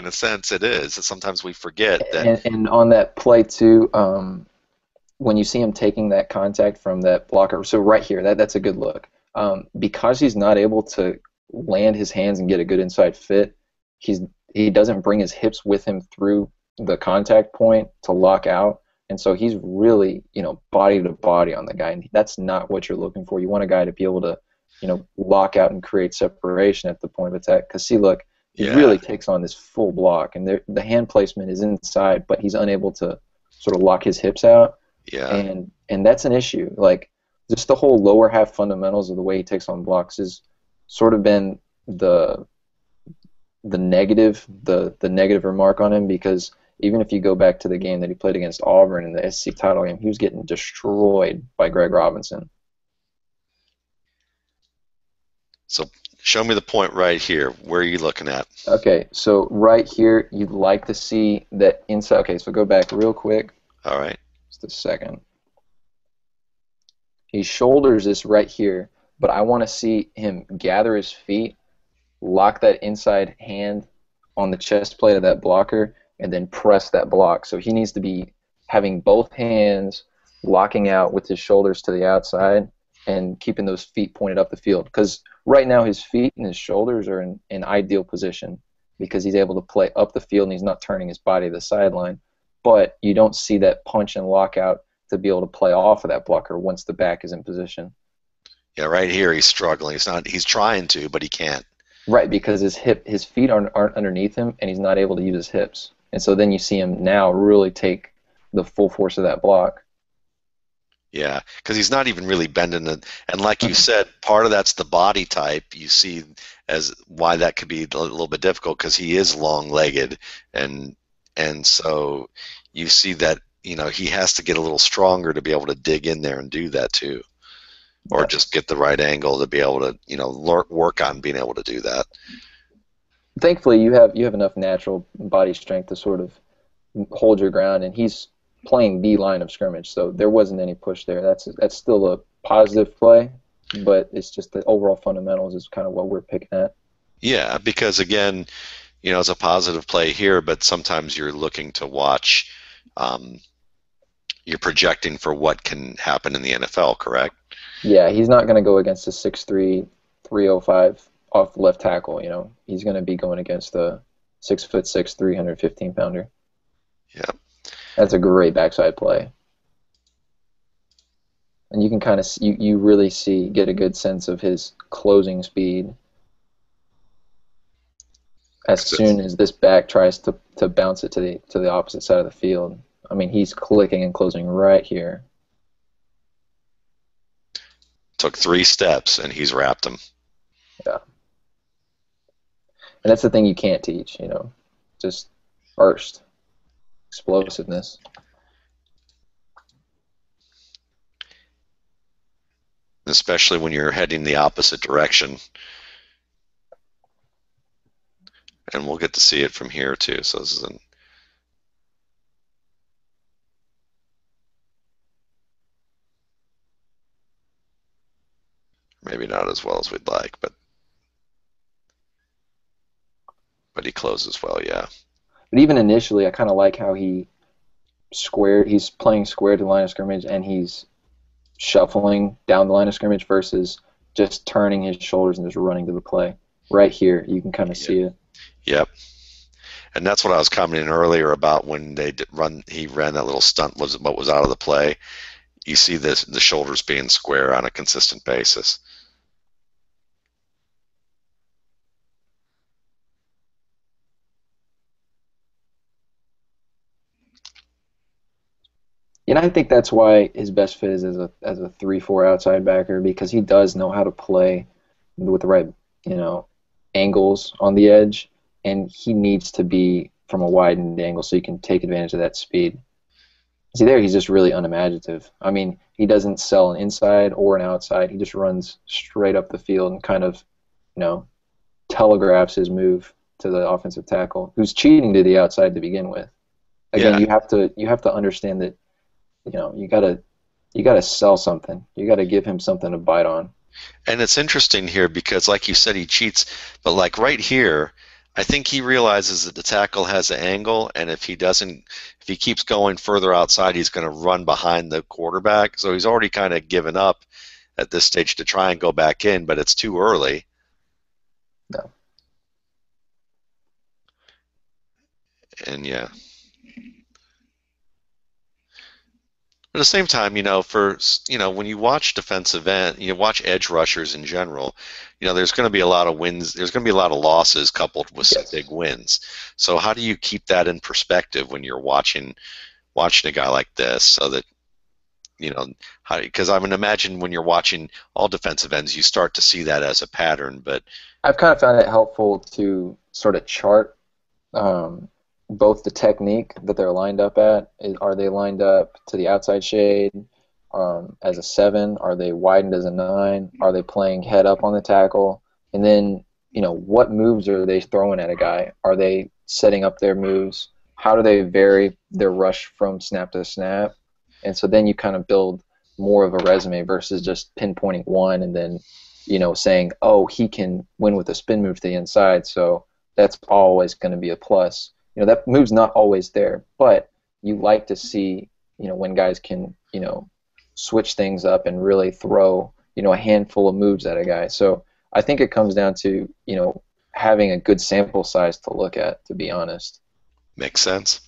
a sense it is. Sometimes we forget that. and on that play too, when you see him taking that contact from that blocker, so right here, that's a good look. Because he's not able to land his hands and get a good inside fit, he's he doesn't bring his hips with him through the contact point to lock out, and so he's really body to body on the guy, and that's not what you're looking for. You want a guy to be able to lock out and create separation at the point of attack. Because see, look, he Yeah, really takes on this full block, and the hand placement is inside, but he's unable to sort of lock his hips out, yeah. and that's an issue. Like just the whole lower half fundamentals of the way he takes on blocks has sort of been the the negative remark on him, because even if you go back to the game that he played against Auburn in the SC title game, he was getting destroyed by Greg Robinson. So show me the point right here. Where are you looking at? Okay, so right here, you'd like to see that inside. Okay, so go back real quick, All right. just a second. He shoulders this right here, but I want to see him gather his feet, lock that inside hand on the chest plate of that blocker, and then press that block. So he needs to be having both hands locking out with his shoulders to the outside and keeping those feet pointed up the field. Because right now his feet and his shoulders are in an ideal position because he's able to play up the field and he's not turning his body to the sideline. But you don't see that punch and lockout to be able to play off of that blocker once the back is in position. Yeah, right here he's struggling. He's trying to, but he can't. Right, because his feet aren't underneath him, and he's not able to use his hips. And so then you see him now really take the full force of that block. Yeah, because he's not even really bending it. And like you said, part of that's the body type. You see as why that could be a little bit difficult because he is long-legged, and so you see that he has to get a little stronger to be able to dig in there and do that too, or Yes. just get the right angle to be able to work on being able to do that. Thankfully, you have enough natural body strength to sort of hold your ground, and he's playing the line of scrimmage, so there wasn't any push there. That's still a positive play, but it's just the overall fundamentals is kind of what we're picking at. Yeah, because again, it's a positive play here, but sometimes you're looking to watch. Um, you're projecting for what can happen in the NFL, correct? Yeah, he's not going to go against a 6'3", 305 off left tackle. He's going to be going against a 6'6", 315-pounder. Yeah. That's a great backside play, and you can kind of you really get a good sense of his closing speed as 'Cause it's soon as this back tries to bounce it to the opposite side of the field. I mean, he's clicking and closing right here. took 3 steps and he's wrapped him. Yeah. And that's the thing you can't teach, just burst, explosiveness. Especially when you're heading the opposite direction. And we'll get to see it from here too. So this is maybe not as well as we'd like, but he closes well, yeah. But even initially, I kind of like how he's playing square to the line of scrimmage, and he's shuffling down the line of scrimmage versus just turning his shoulders and just running to the play. Right here, you can kind of see it. Yep. And that's what I was commenting earlier about when he ran that little stunt what was out of the play. You see the shoulders being square on a consistent basis. And I think that's why his best fit is as a 3-4 outside backer, because he does know how to play with the right, angles on the edge, and he needs to be from a widened angle so he can take advantage of that speed. See, there he's just really unimaginative. I mean, he doesn't sell an inside or an outside. He just runs straight up the field and kind of, telegraphs his move to the offensive tackle, who's cheating to the outside to begin with. Again, Yeah. you have to understand that, you gotta sell something. You gotta give him something to bite on. And it's interesting here because, like you said, he cheats, but like right here, I think he realizes that the tackle has an angle, and if he keeps going further outside, he's going to run behind the quarterback. So he's already kind of given up at this stage to try and go back in, but it's too early. No. And yeah. At the same time, when you watch defensive end, you watch edge rushers in general, there's going to be a lot of wins. There's going to be a lot of losses coupled with some Yes. big wins. So how do you keep that in perspective when you're watching a guy like this, so that because I would imagine when you're watching all defensive ends, you start to see that as a pattern. But I've kind of found it helpful to sort of chart both the technique that they're lined up at. Are they lined up to the outside shade as a 7? Are they widened as a 9? Are they playing head up on the tackle? And then, what moves are they throwing at a guy? Are they setting up their moves? How do they vary their rush from snap to snap? And so then you kind of build more of a resume versus just pinpointing one and then, saying, oh, he can win with a spin move to the inside, so that's always going to be a plus. That move's not always there, but you like to see, when guys can, switch things up and really throw, a handful of moves at a guy. So I think it comes down to, having a good sample size to look at, to be honest. makes sense.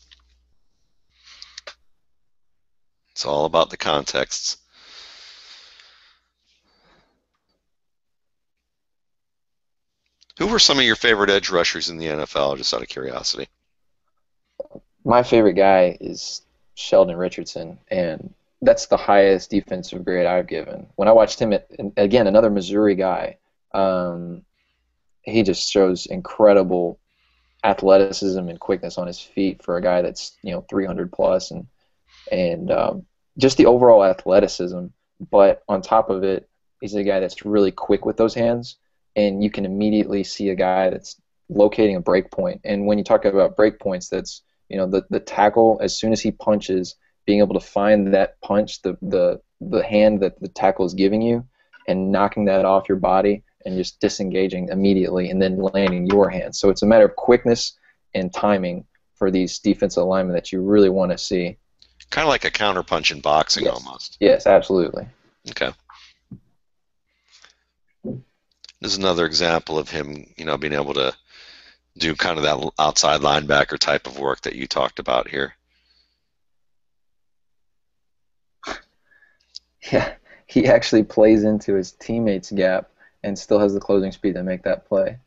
It's all about the contexts. Who were some of your favorite edge rushers in the NFL, just out of curiosity? My favorite guy is Sheldon Richardson, and that's the highest defensive grade I've given. When I watched him, again, another Missouri guy, he just shows incredible athleticism and quickness on his feet for a guy that's 300 plus, and just the overall athleticism. But on top of it, he's a guy that's really quick with those hands, and you can immediately see a guy that's locating a break point. And when you talk about break points, that's the tackle, as soon as he punches, being able to find that punch, the hand that the tackle is giving you, and knocking that off your body and just disengaging immediately and then landing your hand. So it's a matter of quickness and timing for these defensive linemen that you really want to see. Kind of like a counterpunch in boxing, Yes. almost. Yes, absolutely. Okay. This is another example of him, being able to do kind of that outside linebacker type of work that you talked about here. Yeah, he actually plays into his teammates' gap and still has the closing speed to make that play.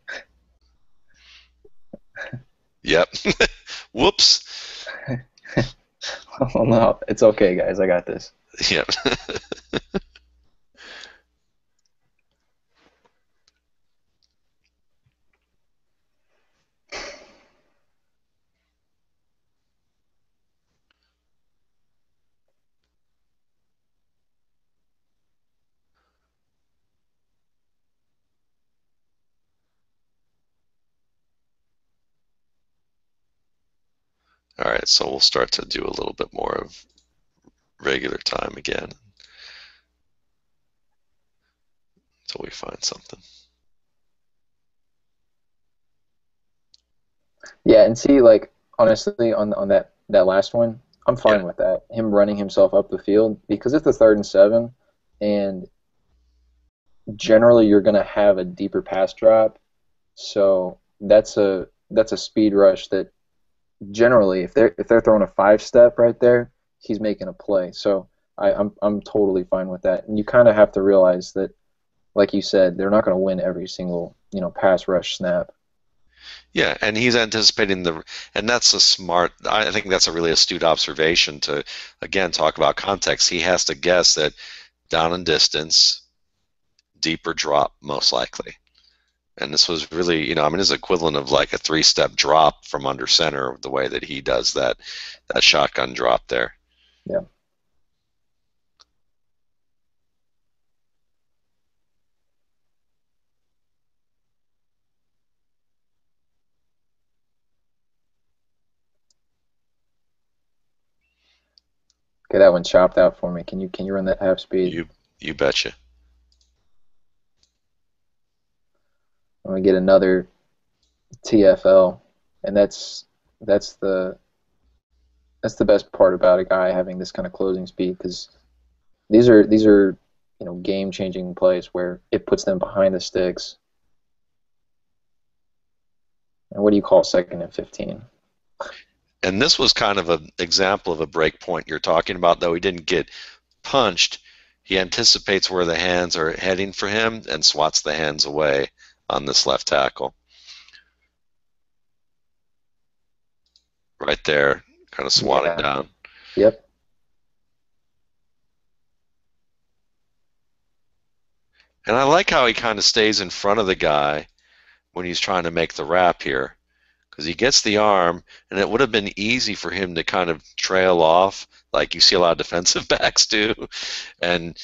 Yep. Whoops. Oh no, it's okay, guys. I got this. Yep. So we'll start to do a little bit more of regular time again until we find something. Yeah, and see, like honestly, on that last one, I'm Yeah. fine with that. Him running himself up the field because it's a 3rd and 7, and generally you're gonna have a deeper pass drop. So that's a speed rush that generally, if they're throwing a 5 step right there, he's making a play. So I'm totally fine with that. And you kind of have to realize that, like you said, they're not going to win every single pass rush snap. Yeah, and he's anticipating and that's a smart, I think that's a really astute observation to, again, talk about context. He has to guess that down and distance, deeper drop, most likely. And this was really, I mean, it's equivalent of like a 3-step drop from under center, the way that he does that shotgun drop there. Yeah. Okay, that one chopped out for me. Can you run that half speed? You betcha. I'm gonna get another TFL, and that's the that's the best part about a guy having this kind of closing speed, because these are game changing plays where it puts them behind the sticks. And what do you call 2nd and 15? And this was kind of an example of a break point you're talking about, though he didn't get punched. He anticipates where the hands are heading for him and swats the hands away on this left tackle. Right there, kind of swatting Yeah. down. Yep. And I like how he kind of stays in front of the guy when he's trying to make the wrap here, because he gets the arm, and it would have been easy for him to kind of trail off, like you see a lot of defensive backs do, and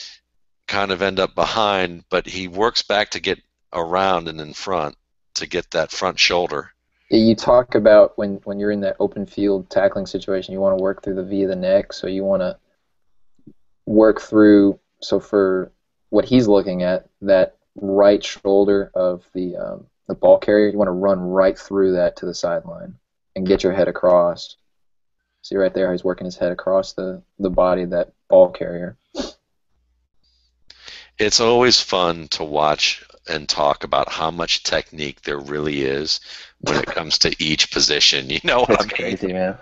kind of end up behind, but he works back to get around and in front to get that front shoulder. You talk about when you're in that open field tackling situation, you want to work through the V of the neck, so you want to work through. So for what he's looking at, that right shoulder of the ball carrier, you want to run right through that to the sideline and get your head across. See right there, how he's working his head across the body of that ball carrier. It's always fun to watch and talk about how much technique there really is when it comes to each position. You know what It's I mean? crazy, man.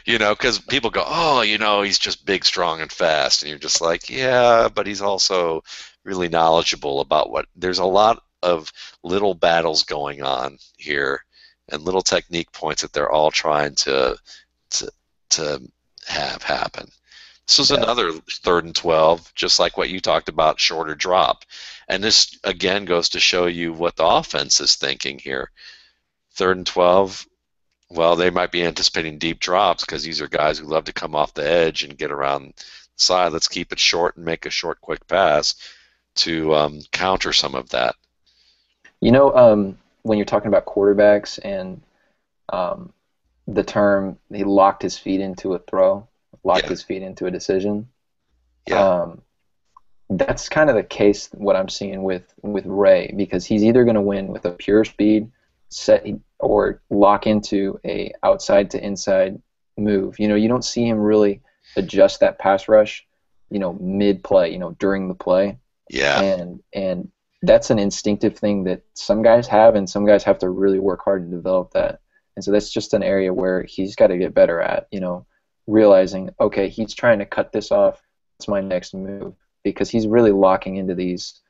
Because people go, oh, he's just big, strong, and fast. And you're just like, yeah, but he's also really knowledgeable about there's a lot of little battles going on here and little technique points that they're all trying to have happen. This was Yeah. another 3rd and 12, just like what you talked about, shorter drop. And this, again, goes to show you what the offense is thinking here. 3rd and 12, well, they might be anticipating deep drops because these are guys who love to come off the edge and get around the side. Let's keep it short and make a short, quick pass to counter some of that. When you're talking about quarterbacks and um, the term he locked his feet into a throw, locked Yeah, his feet into a decision. yeah, Um, that's kind of the case what I'm seeing with Ray, because he's either going to win with a pure speed set or lock into a outside to inside move. You don't see him really adjust that pass rush, mid play, during the play, yeah. and that's an instinctive thing that some guys have, and some guys have to really work hard to develop that. And so that's just an area where he's got to get better at, realizing, okay, he's trying to cut this off. What's my next move? Because he's really locking into these,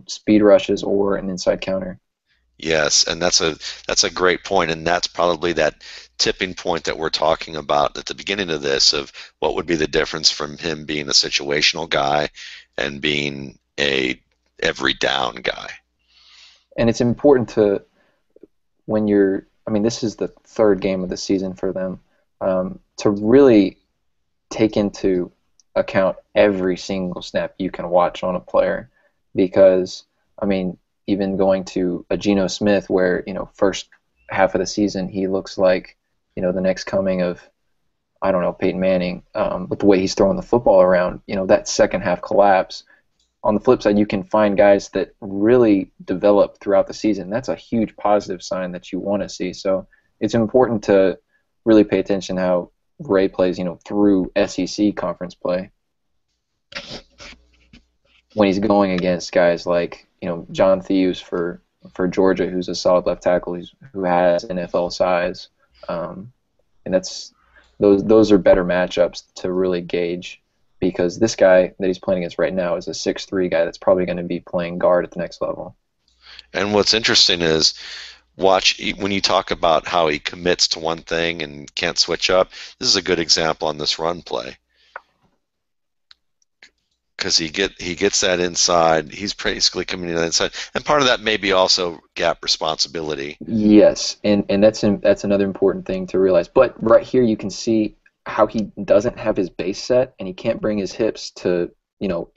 speed rushes or an inside counter. Yes, and that's a great point, and that's probably that tipping point that we're talking about at the beginning of this of what would be the difference from him being a situational guy and being a every down guy. And it's important to, when you're, I mean, this is the 3rd game of the season for them, to really take into account every single snap you can watch on a player, because I mean, even going to a Geno Smith where first half of the season he looks like the next coming of, I don't know, Peyton Manning, with the way he's throwing the football around, that second half collapse. On the flip side, you can find guys that really develop throughout the season. That's a huge positive sign that you want to see. So it's important to really pay attention how Ray plays, through SEC conference play when he's going against guys like, John Theus for Georgia, who's a solid left tackle, who has NFL size, and those are better matchups to really gauge, because this guy that he's playing against right now is a 6'3" guy that's probably going to be playing guard at the next level. And what's interesting is, watch when you talk about how he commits to one thing and can't switch up. This is a good example on this run play, because he gets that inside. He's basically coming to that inside, and part of that may be also gap responsibility. Yes, and that's another important thing to realize. But right here, you can see how he doesn't have his base set, and he can't bring his hips to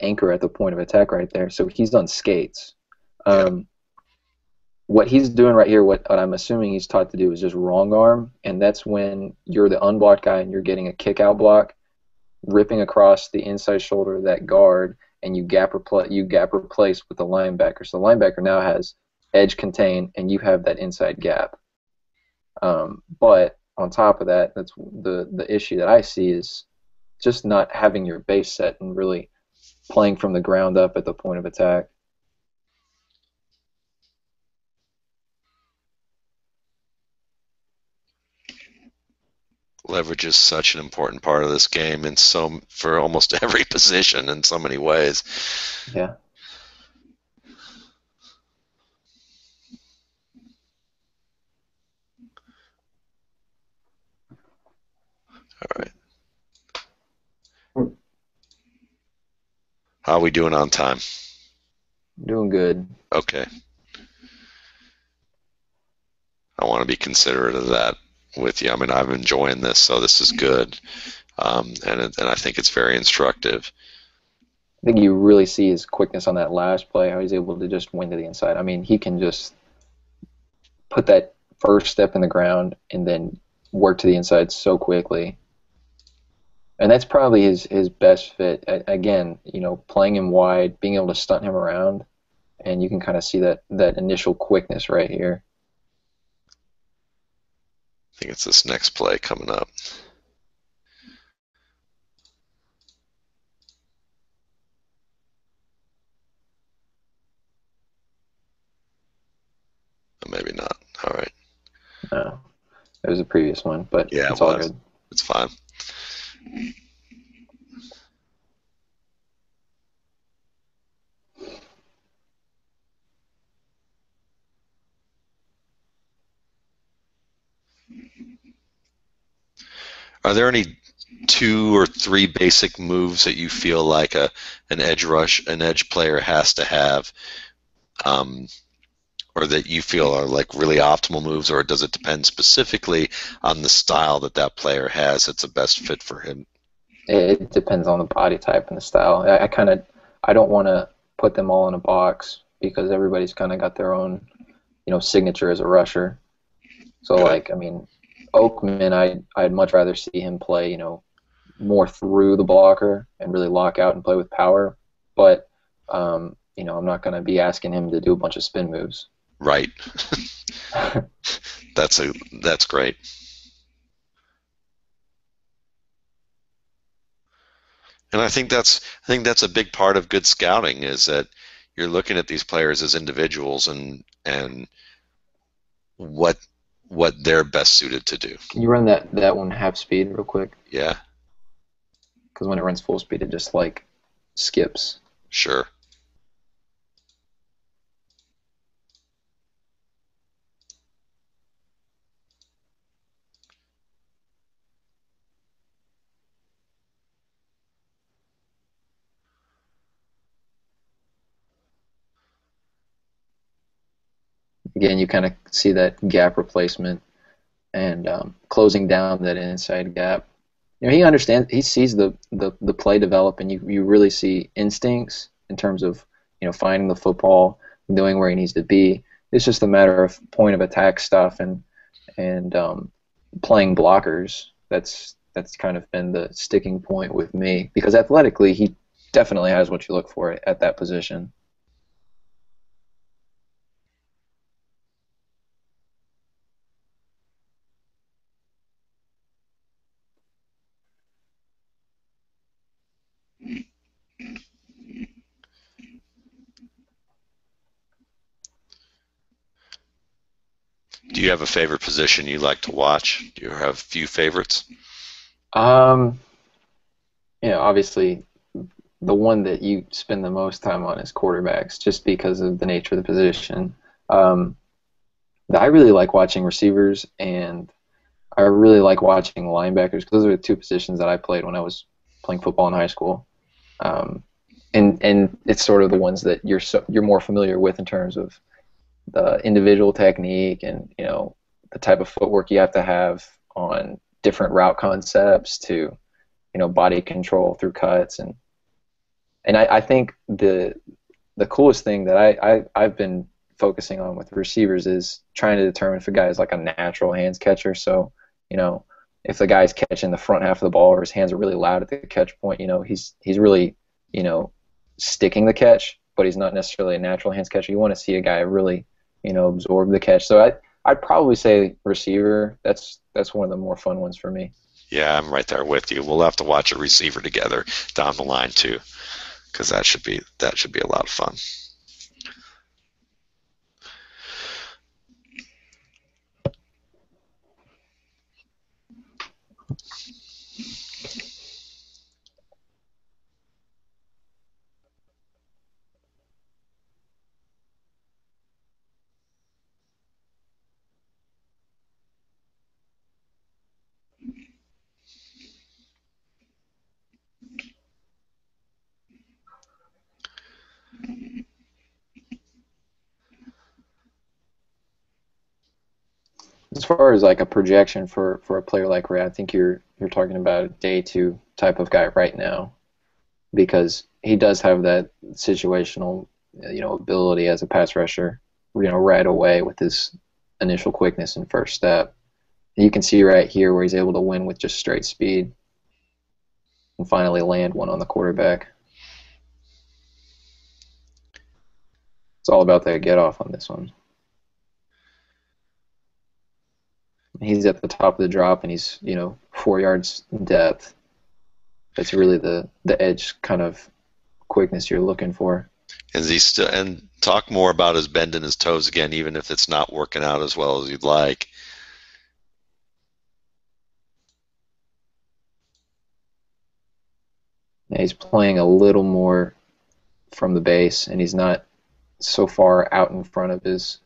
anchor at the point of attack right there. So he's on skates. What he's doing right here, what I'm assuming he's taught to do, is just wrong arm, and that's when you're the unblocked guy and you're getting a kick out block, ripping across the inside shoulder of that guard, and you gap replace with the linebacker. So the linebacker now has edge contain, and you have that inside gap. But on top of that, that's the issue that I see is just not having your base set and really playing from the ground up at the point of attack. Leverage is such an important part of this game, and so for almost every position in so many ways. Yeah. All right. How are we doing on time? Doing good. Okay. I want to be considerate of that with you. I mean, I'm enjoying this, so this is good, and I think it's very instructive. I think you really see his quickness on that last play, how he's able to just win to the inside. I mean, he can just put that first step in the ground and then work to the inside so quickly. And that's probably his best fit. Again, playing him wide, being able to stunt him around, and you can kind of see that initial quickness right here. I think it's this next play coming up. Maybe not. All right. No, it was a previous one, but yeah, it's all good. It's fine. Are there any 2 or 3 basic moves that you feel like an edge player has to have, or that you feel are like really optimal moves, or does it depend specifically on the style that player has that's the best fit for him? It depends on the body type and the style. I don't want to put them all in a box, because everybody's kind of got their own, signature as a rusher. So, Good. Oakman, I'd much rather see him play, more through the blocker and really lock out and play with power. But, I'm not going to be asking him to do a bunch of spin moves. Right. That's great. And I think that's a big part of good scouting, is that you're looking at these players as individuals and what they're best suited to do. Can you run that one half speed real quick? Yeah. Because when it runs full speed, it just skips. Sure. Again, you kind of see that gap replacement and closing down that inside gap. He understands. He sees the play develop, and you really see instincts in terms of finding the football, knowing where he needs to be. It's just a matter of point of attack stuff and playing blockers. That's kind of been the sticking point with me because athletically he definitely has what you look for at that position. Do you have a favorite position you like to watch? Do you have a few favorites? Um, obviously the one that you spend the most time on is quarterbacks, just because of the nature of the position. Um, I really like watching receivers, and I really like watching linebackers because those are the two positions that I played when I was playing football in high school. Um, and it's sort of the ones that you're more familiar with in terms of the individual technique and the type of footwork you have to have on different route concepts to body control through cuts and I think the coolest thing that I've been focusing on with receivers is trying to determine if a guy is like a natural hands catcher. So, you know, if the guy's catching the front half of the ball or his hands are really loud at the catch point, he's really, sticking the catch, but he's not necessarily a natural hands catcher. You want to see a guy really, absorb the catch. So I'd probably say receiver. That's one of the more fun ones for me. Yeah, I'm right there with you. We'll have to watch a receiver together down the line too, because that should be a lot of fun. As far as like a projection for a player like Ray, I think you're talking about a day two type of guy right now because he does have that situational ability as a pass rusher right away with his initial quickness and first step. You can see right here where he's able to win with just straight speed and finally land one on the quarterback. It's all about that get off on this one. He's at the top of the drop and he's 4 yards in depth. That's really the edge kind of quickness you're looking for. And talk more about his bend in his toes again, even if it's not working out as well as you'd like. Yeah, he's playing a little more from the base, and he's not so far out in front of his,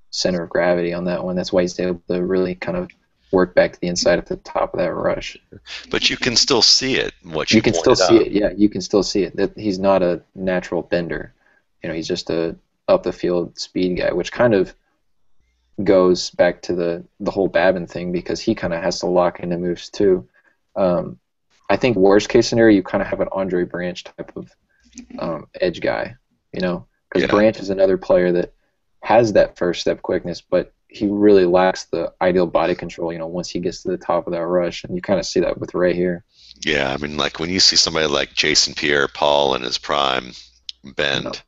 center of gravity on that one. That's why he's able to really kind of work back to the inside at the top of that rush. But you can still see it, what You you can still pointed see out. it. Yeah, you can still see it. That he's not a natural bender. He's just a up the field speed guy, which kind of goes back to the whole Babin thing because he kind of has to lock into moves too. Um, I think worst case scenario, you kind of have an Andre Branch type of edge guy, because Yeah, Branch is another player that has that first step quickness, but he really lacks the ideal body control, once he gets to the top of that rush. And you kind of see that with Ray here. yeah. I mean, like when you see somebody like Jason Pierre-Paul in his prime You know. bend,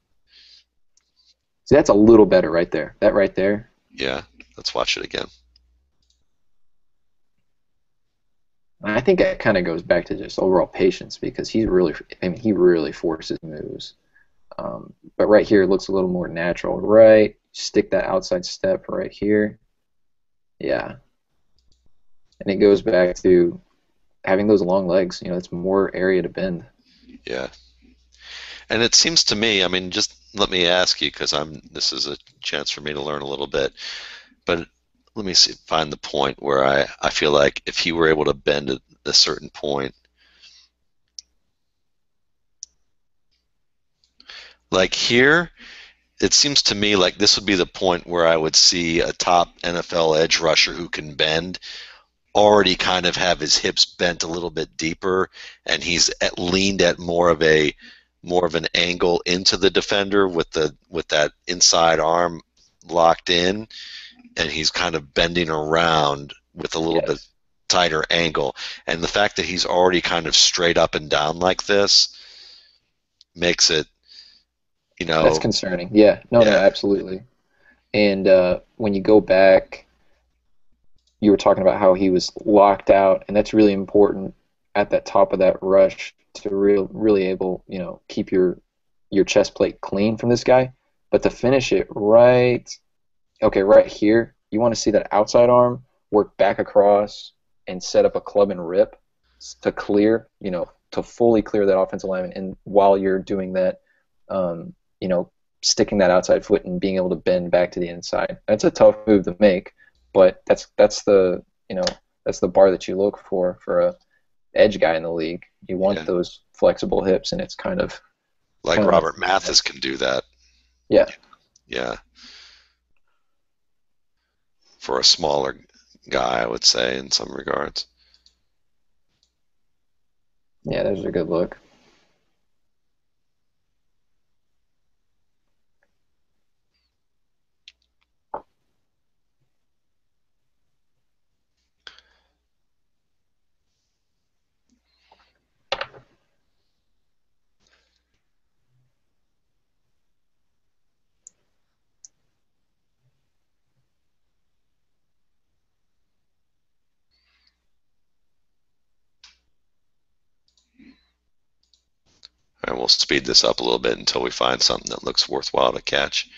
See, that's a little better right there. That right there. yeah. Let's watch it again. I think that kind of goes back to just overall patience because he really forces moves. But right here, it looks a little more natural. Right, stick that outside step right here. Yeah, and it goes back to having those long legs. It's more area to bend. Yeah. And it seems to me, I mean, just let me ask you, because this is a chance for me to learn a little bit, but let me see, find the point where I feel like if he were able to bend at a certain point, like here, it seems to me like this would be the point where I would see a top NFL edge rusher who can bend already kind of have his hips bent a little bit deeper, and he's leaned at more of an angle into the defender with that inside arm locked in, and he's kind of bending around with a little bit Yes. tighter angle. And the fact that he's already kind of straight up and down like this makes it, you That's know, concerning. Yeah. No, no, yeah, absolutely. And when you go back, you were talking about how he was locked out, and that's really important at that top of that rush to really able, keep your chest plate clean from this guy. But to finish it right, okay, right here, you want to see that outside arm work back across and set up a club and rip to clear, to fully clear that offensive lineman. And while you're doing that, um, you know, sticking that outside foot and being able to bend back to the inside. That's a tough move to make, but that's the bar that you look for a edge guy in the league. You want yeah. those flexible hips, and it's Like kind of Robert messing that up. Mathis can do that. Yeah, Yeah, for a smaller guy, I would say in some regards. yeah, those are a good look. And we'll speed this up a little bit until we find something that looks worthwhile to catch.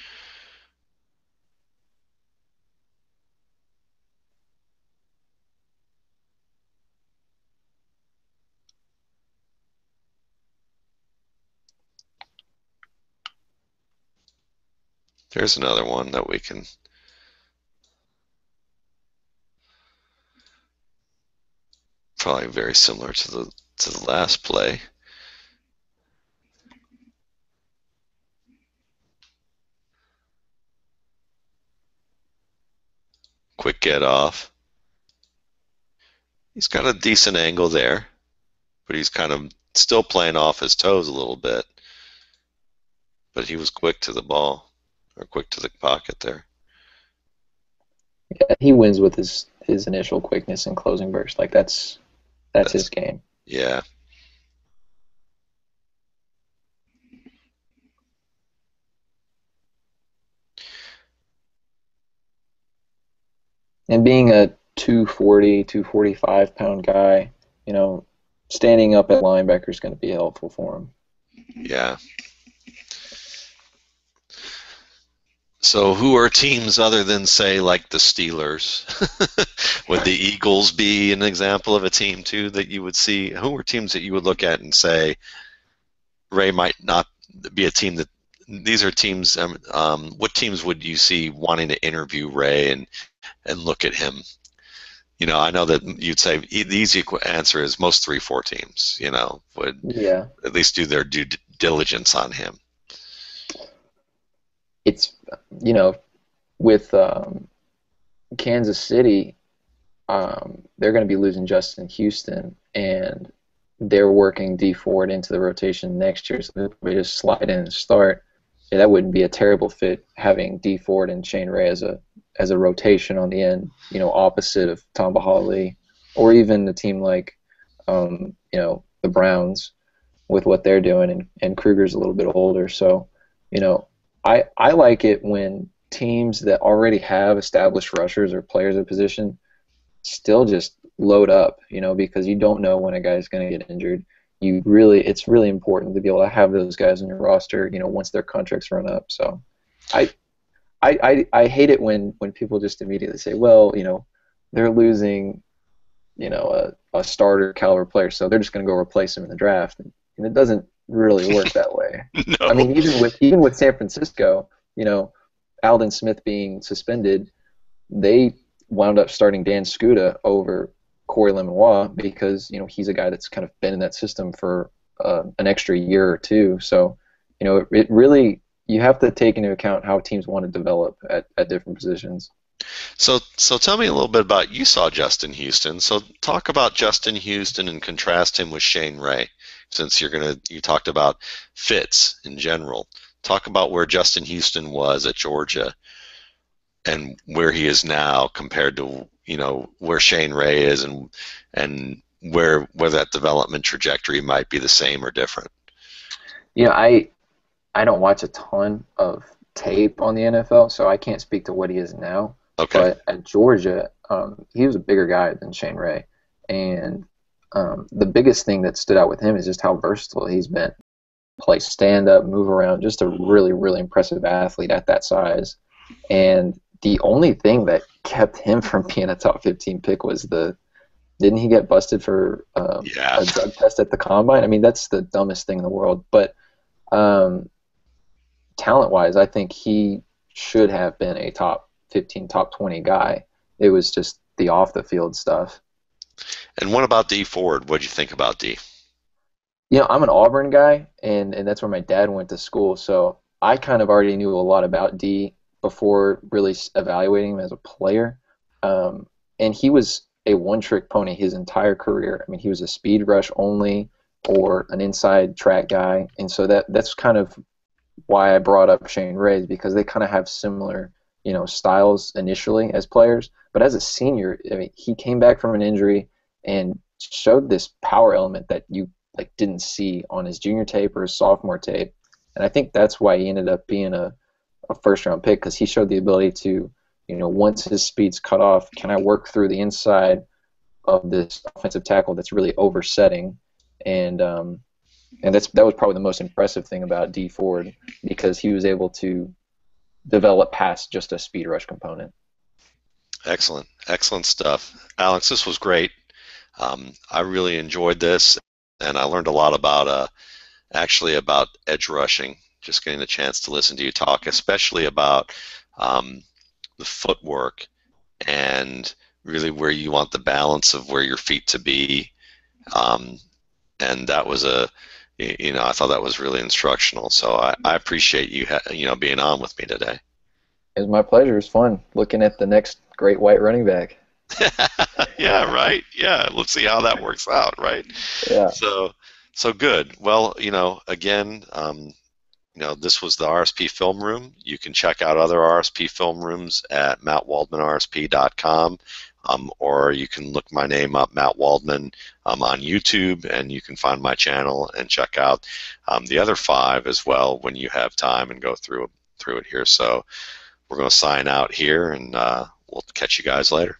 There's another one that we can probably very similar to the last play. Quick get off. He's got a decent angle there, but he's kind of still playing off his toes a little bit. But he was quick to the ball, or quick to the pocket there. Yeah, he wins with his initial quickness and closing burst. Like that's his That's game. yeah, And being a 240, 245 pound guy, you know, standing up at linebacker is going to be helpful for him. yeah. So who are teams other than say like the Steelers? Would the Eagles be an example of a team too that you would see? Who are teams that you would look at and say Ray might not be a team that these are teams. What teams would you see wanting to interview Ray and look at him? I know that you'd say the easy answer is most 3-4 teams. Would Yeah, at least do their due diligence on him. it's with Kansas City, they're going to be losing Justin Houston, and they're working D Ford into the rotation next year, so they just slide in and start. Yeah, that wouldn't be a terrible fit having D Ford and Shane Ray as a rotation on the end, opposite of Tom Bahali, or even a team like the Browns with what they're doing, and Kruger's a little bit older, so you know I like it when teams that already have established rushers or players at position still just load up, because you don't know when a guy's going to get injured. It's really important to be able to have those guys on your roster, once their contracts run up. So I I hate it when people just immediately say, well, they're losing, a starter caliber player, so they're just going to go replace him in the draft, and it doesn't really work that way. I No. mean, even with San Francisco, Aldon Smith being suspended, they wound up starting Dan Skuta over Corey Lemois because he's a guy that's kind of been in that system for an extra year or two. So it really, you have to take into account how teams want to develop at different positions. So tell me a little bit about you saw Justin Houston. So talk about Justin Houston and contrast him with Shane Ray, since you talked about fits in general. Talk about where Justin Houston was at Georgia and where he is now compared to where Shane Ray is and where that development trajectory might be the same or different. You know, I don't watch a ton of tape on the NFL, so I can't speak to what he is now. Okay. But at Georgia, he was a bigger guy than Shane Ray, and the biggest thing that stood out with him is just how versatile he's been. Play stand up, move around, just a really, really impressive athlete at that size. And the only thing that kept him from being a top 15 pick was didn't he get busted for Yeah. a drug test at the combine? I mean, that's the dumbest thing in the world. But um, talent-wise, I think he should have been a top 15, top 20 guy. It was just the off-the-field stuff. And what about D Ford? What'd you think about D? You know, I'm an Auburn guy, and that's where my dad went to school, so I kind of already knew a lot about D before really evaluating him as a player. And he was a one-trick pony his entire career. I mean, he was a speed rush only or an inside track guy, and so that's kind of why I brought up Shane Ray, because they kind of have similar, styles initially as players. But as a senior, I mean, he came back from an injury and showed this power element that you like didn't see on his junior tape or his sophomore tape. And I think that's why he ended up being a first round pick, because he showed the ability to, once his speed's cut off, can I work through the inside of this offensive tackle that's really oversetting? And that was probably the most impressive thing about D Ford, because he was able to develop past just a speed rush component. Excellent. Excellent stuff. Alex, this was great. I really enjoyed this, and I learned a lot about actually about edge rushing, just getting the chance to listen to you talk, especially about the footwork and really where you want the balance of where your feet to be. And that was I thought that was really instructional. So I appreciate you being on with me today. It was my pleasure. It was fun looking at the next great white running back. Yeah, right. Yeah, let's see how that works out, right? Yeah. So good. Well, again, this was the RSP Film Room. You can check out other RSP film rooms at mattwaldmanrsp.com, or you can look my name up, Matt Waldman, on YouTube, and you can find my channel and check out the other 5 as well when you have time and go through it here. So we're going to sign out here, and we'll catch you guys later.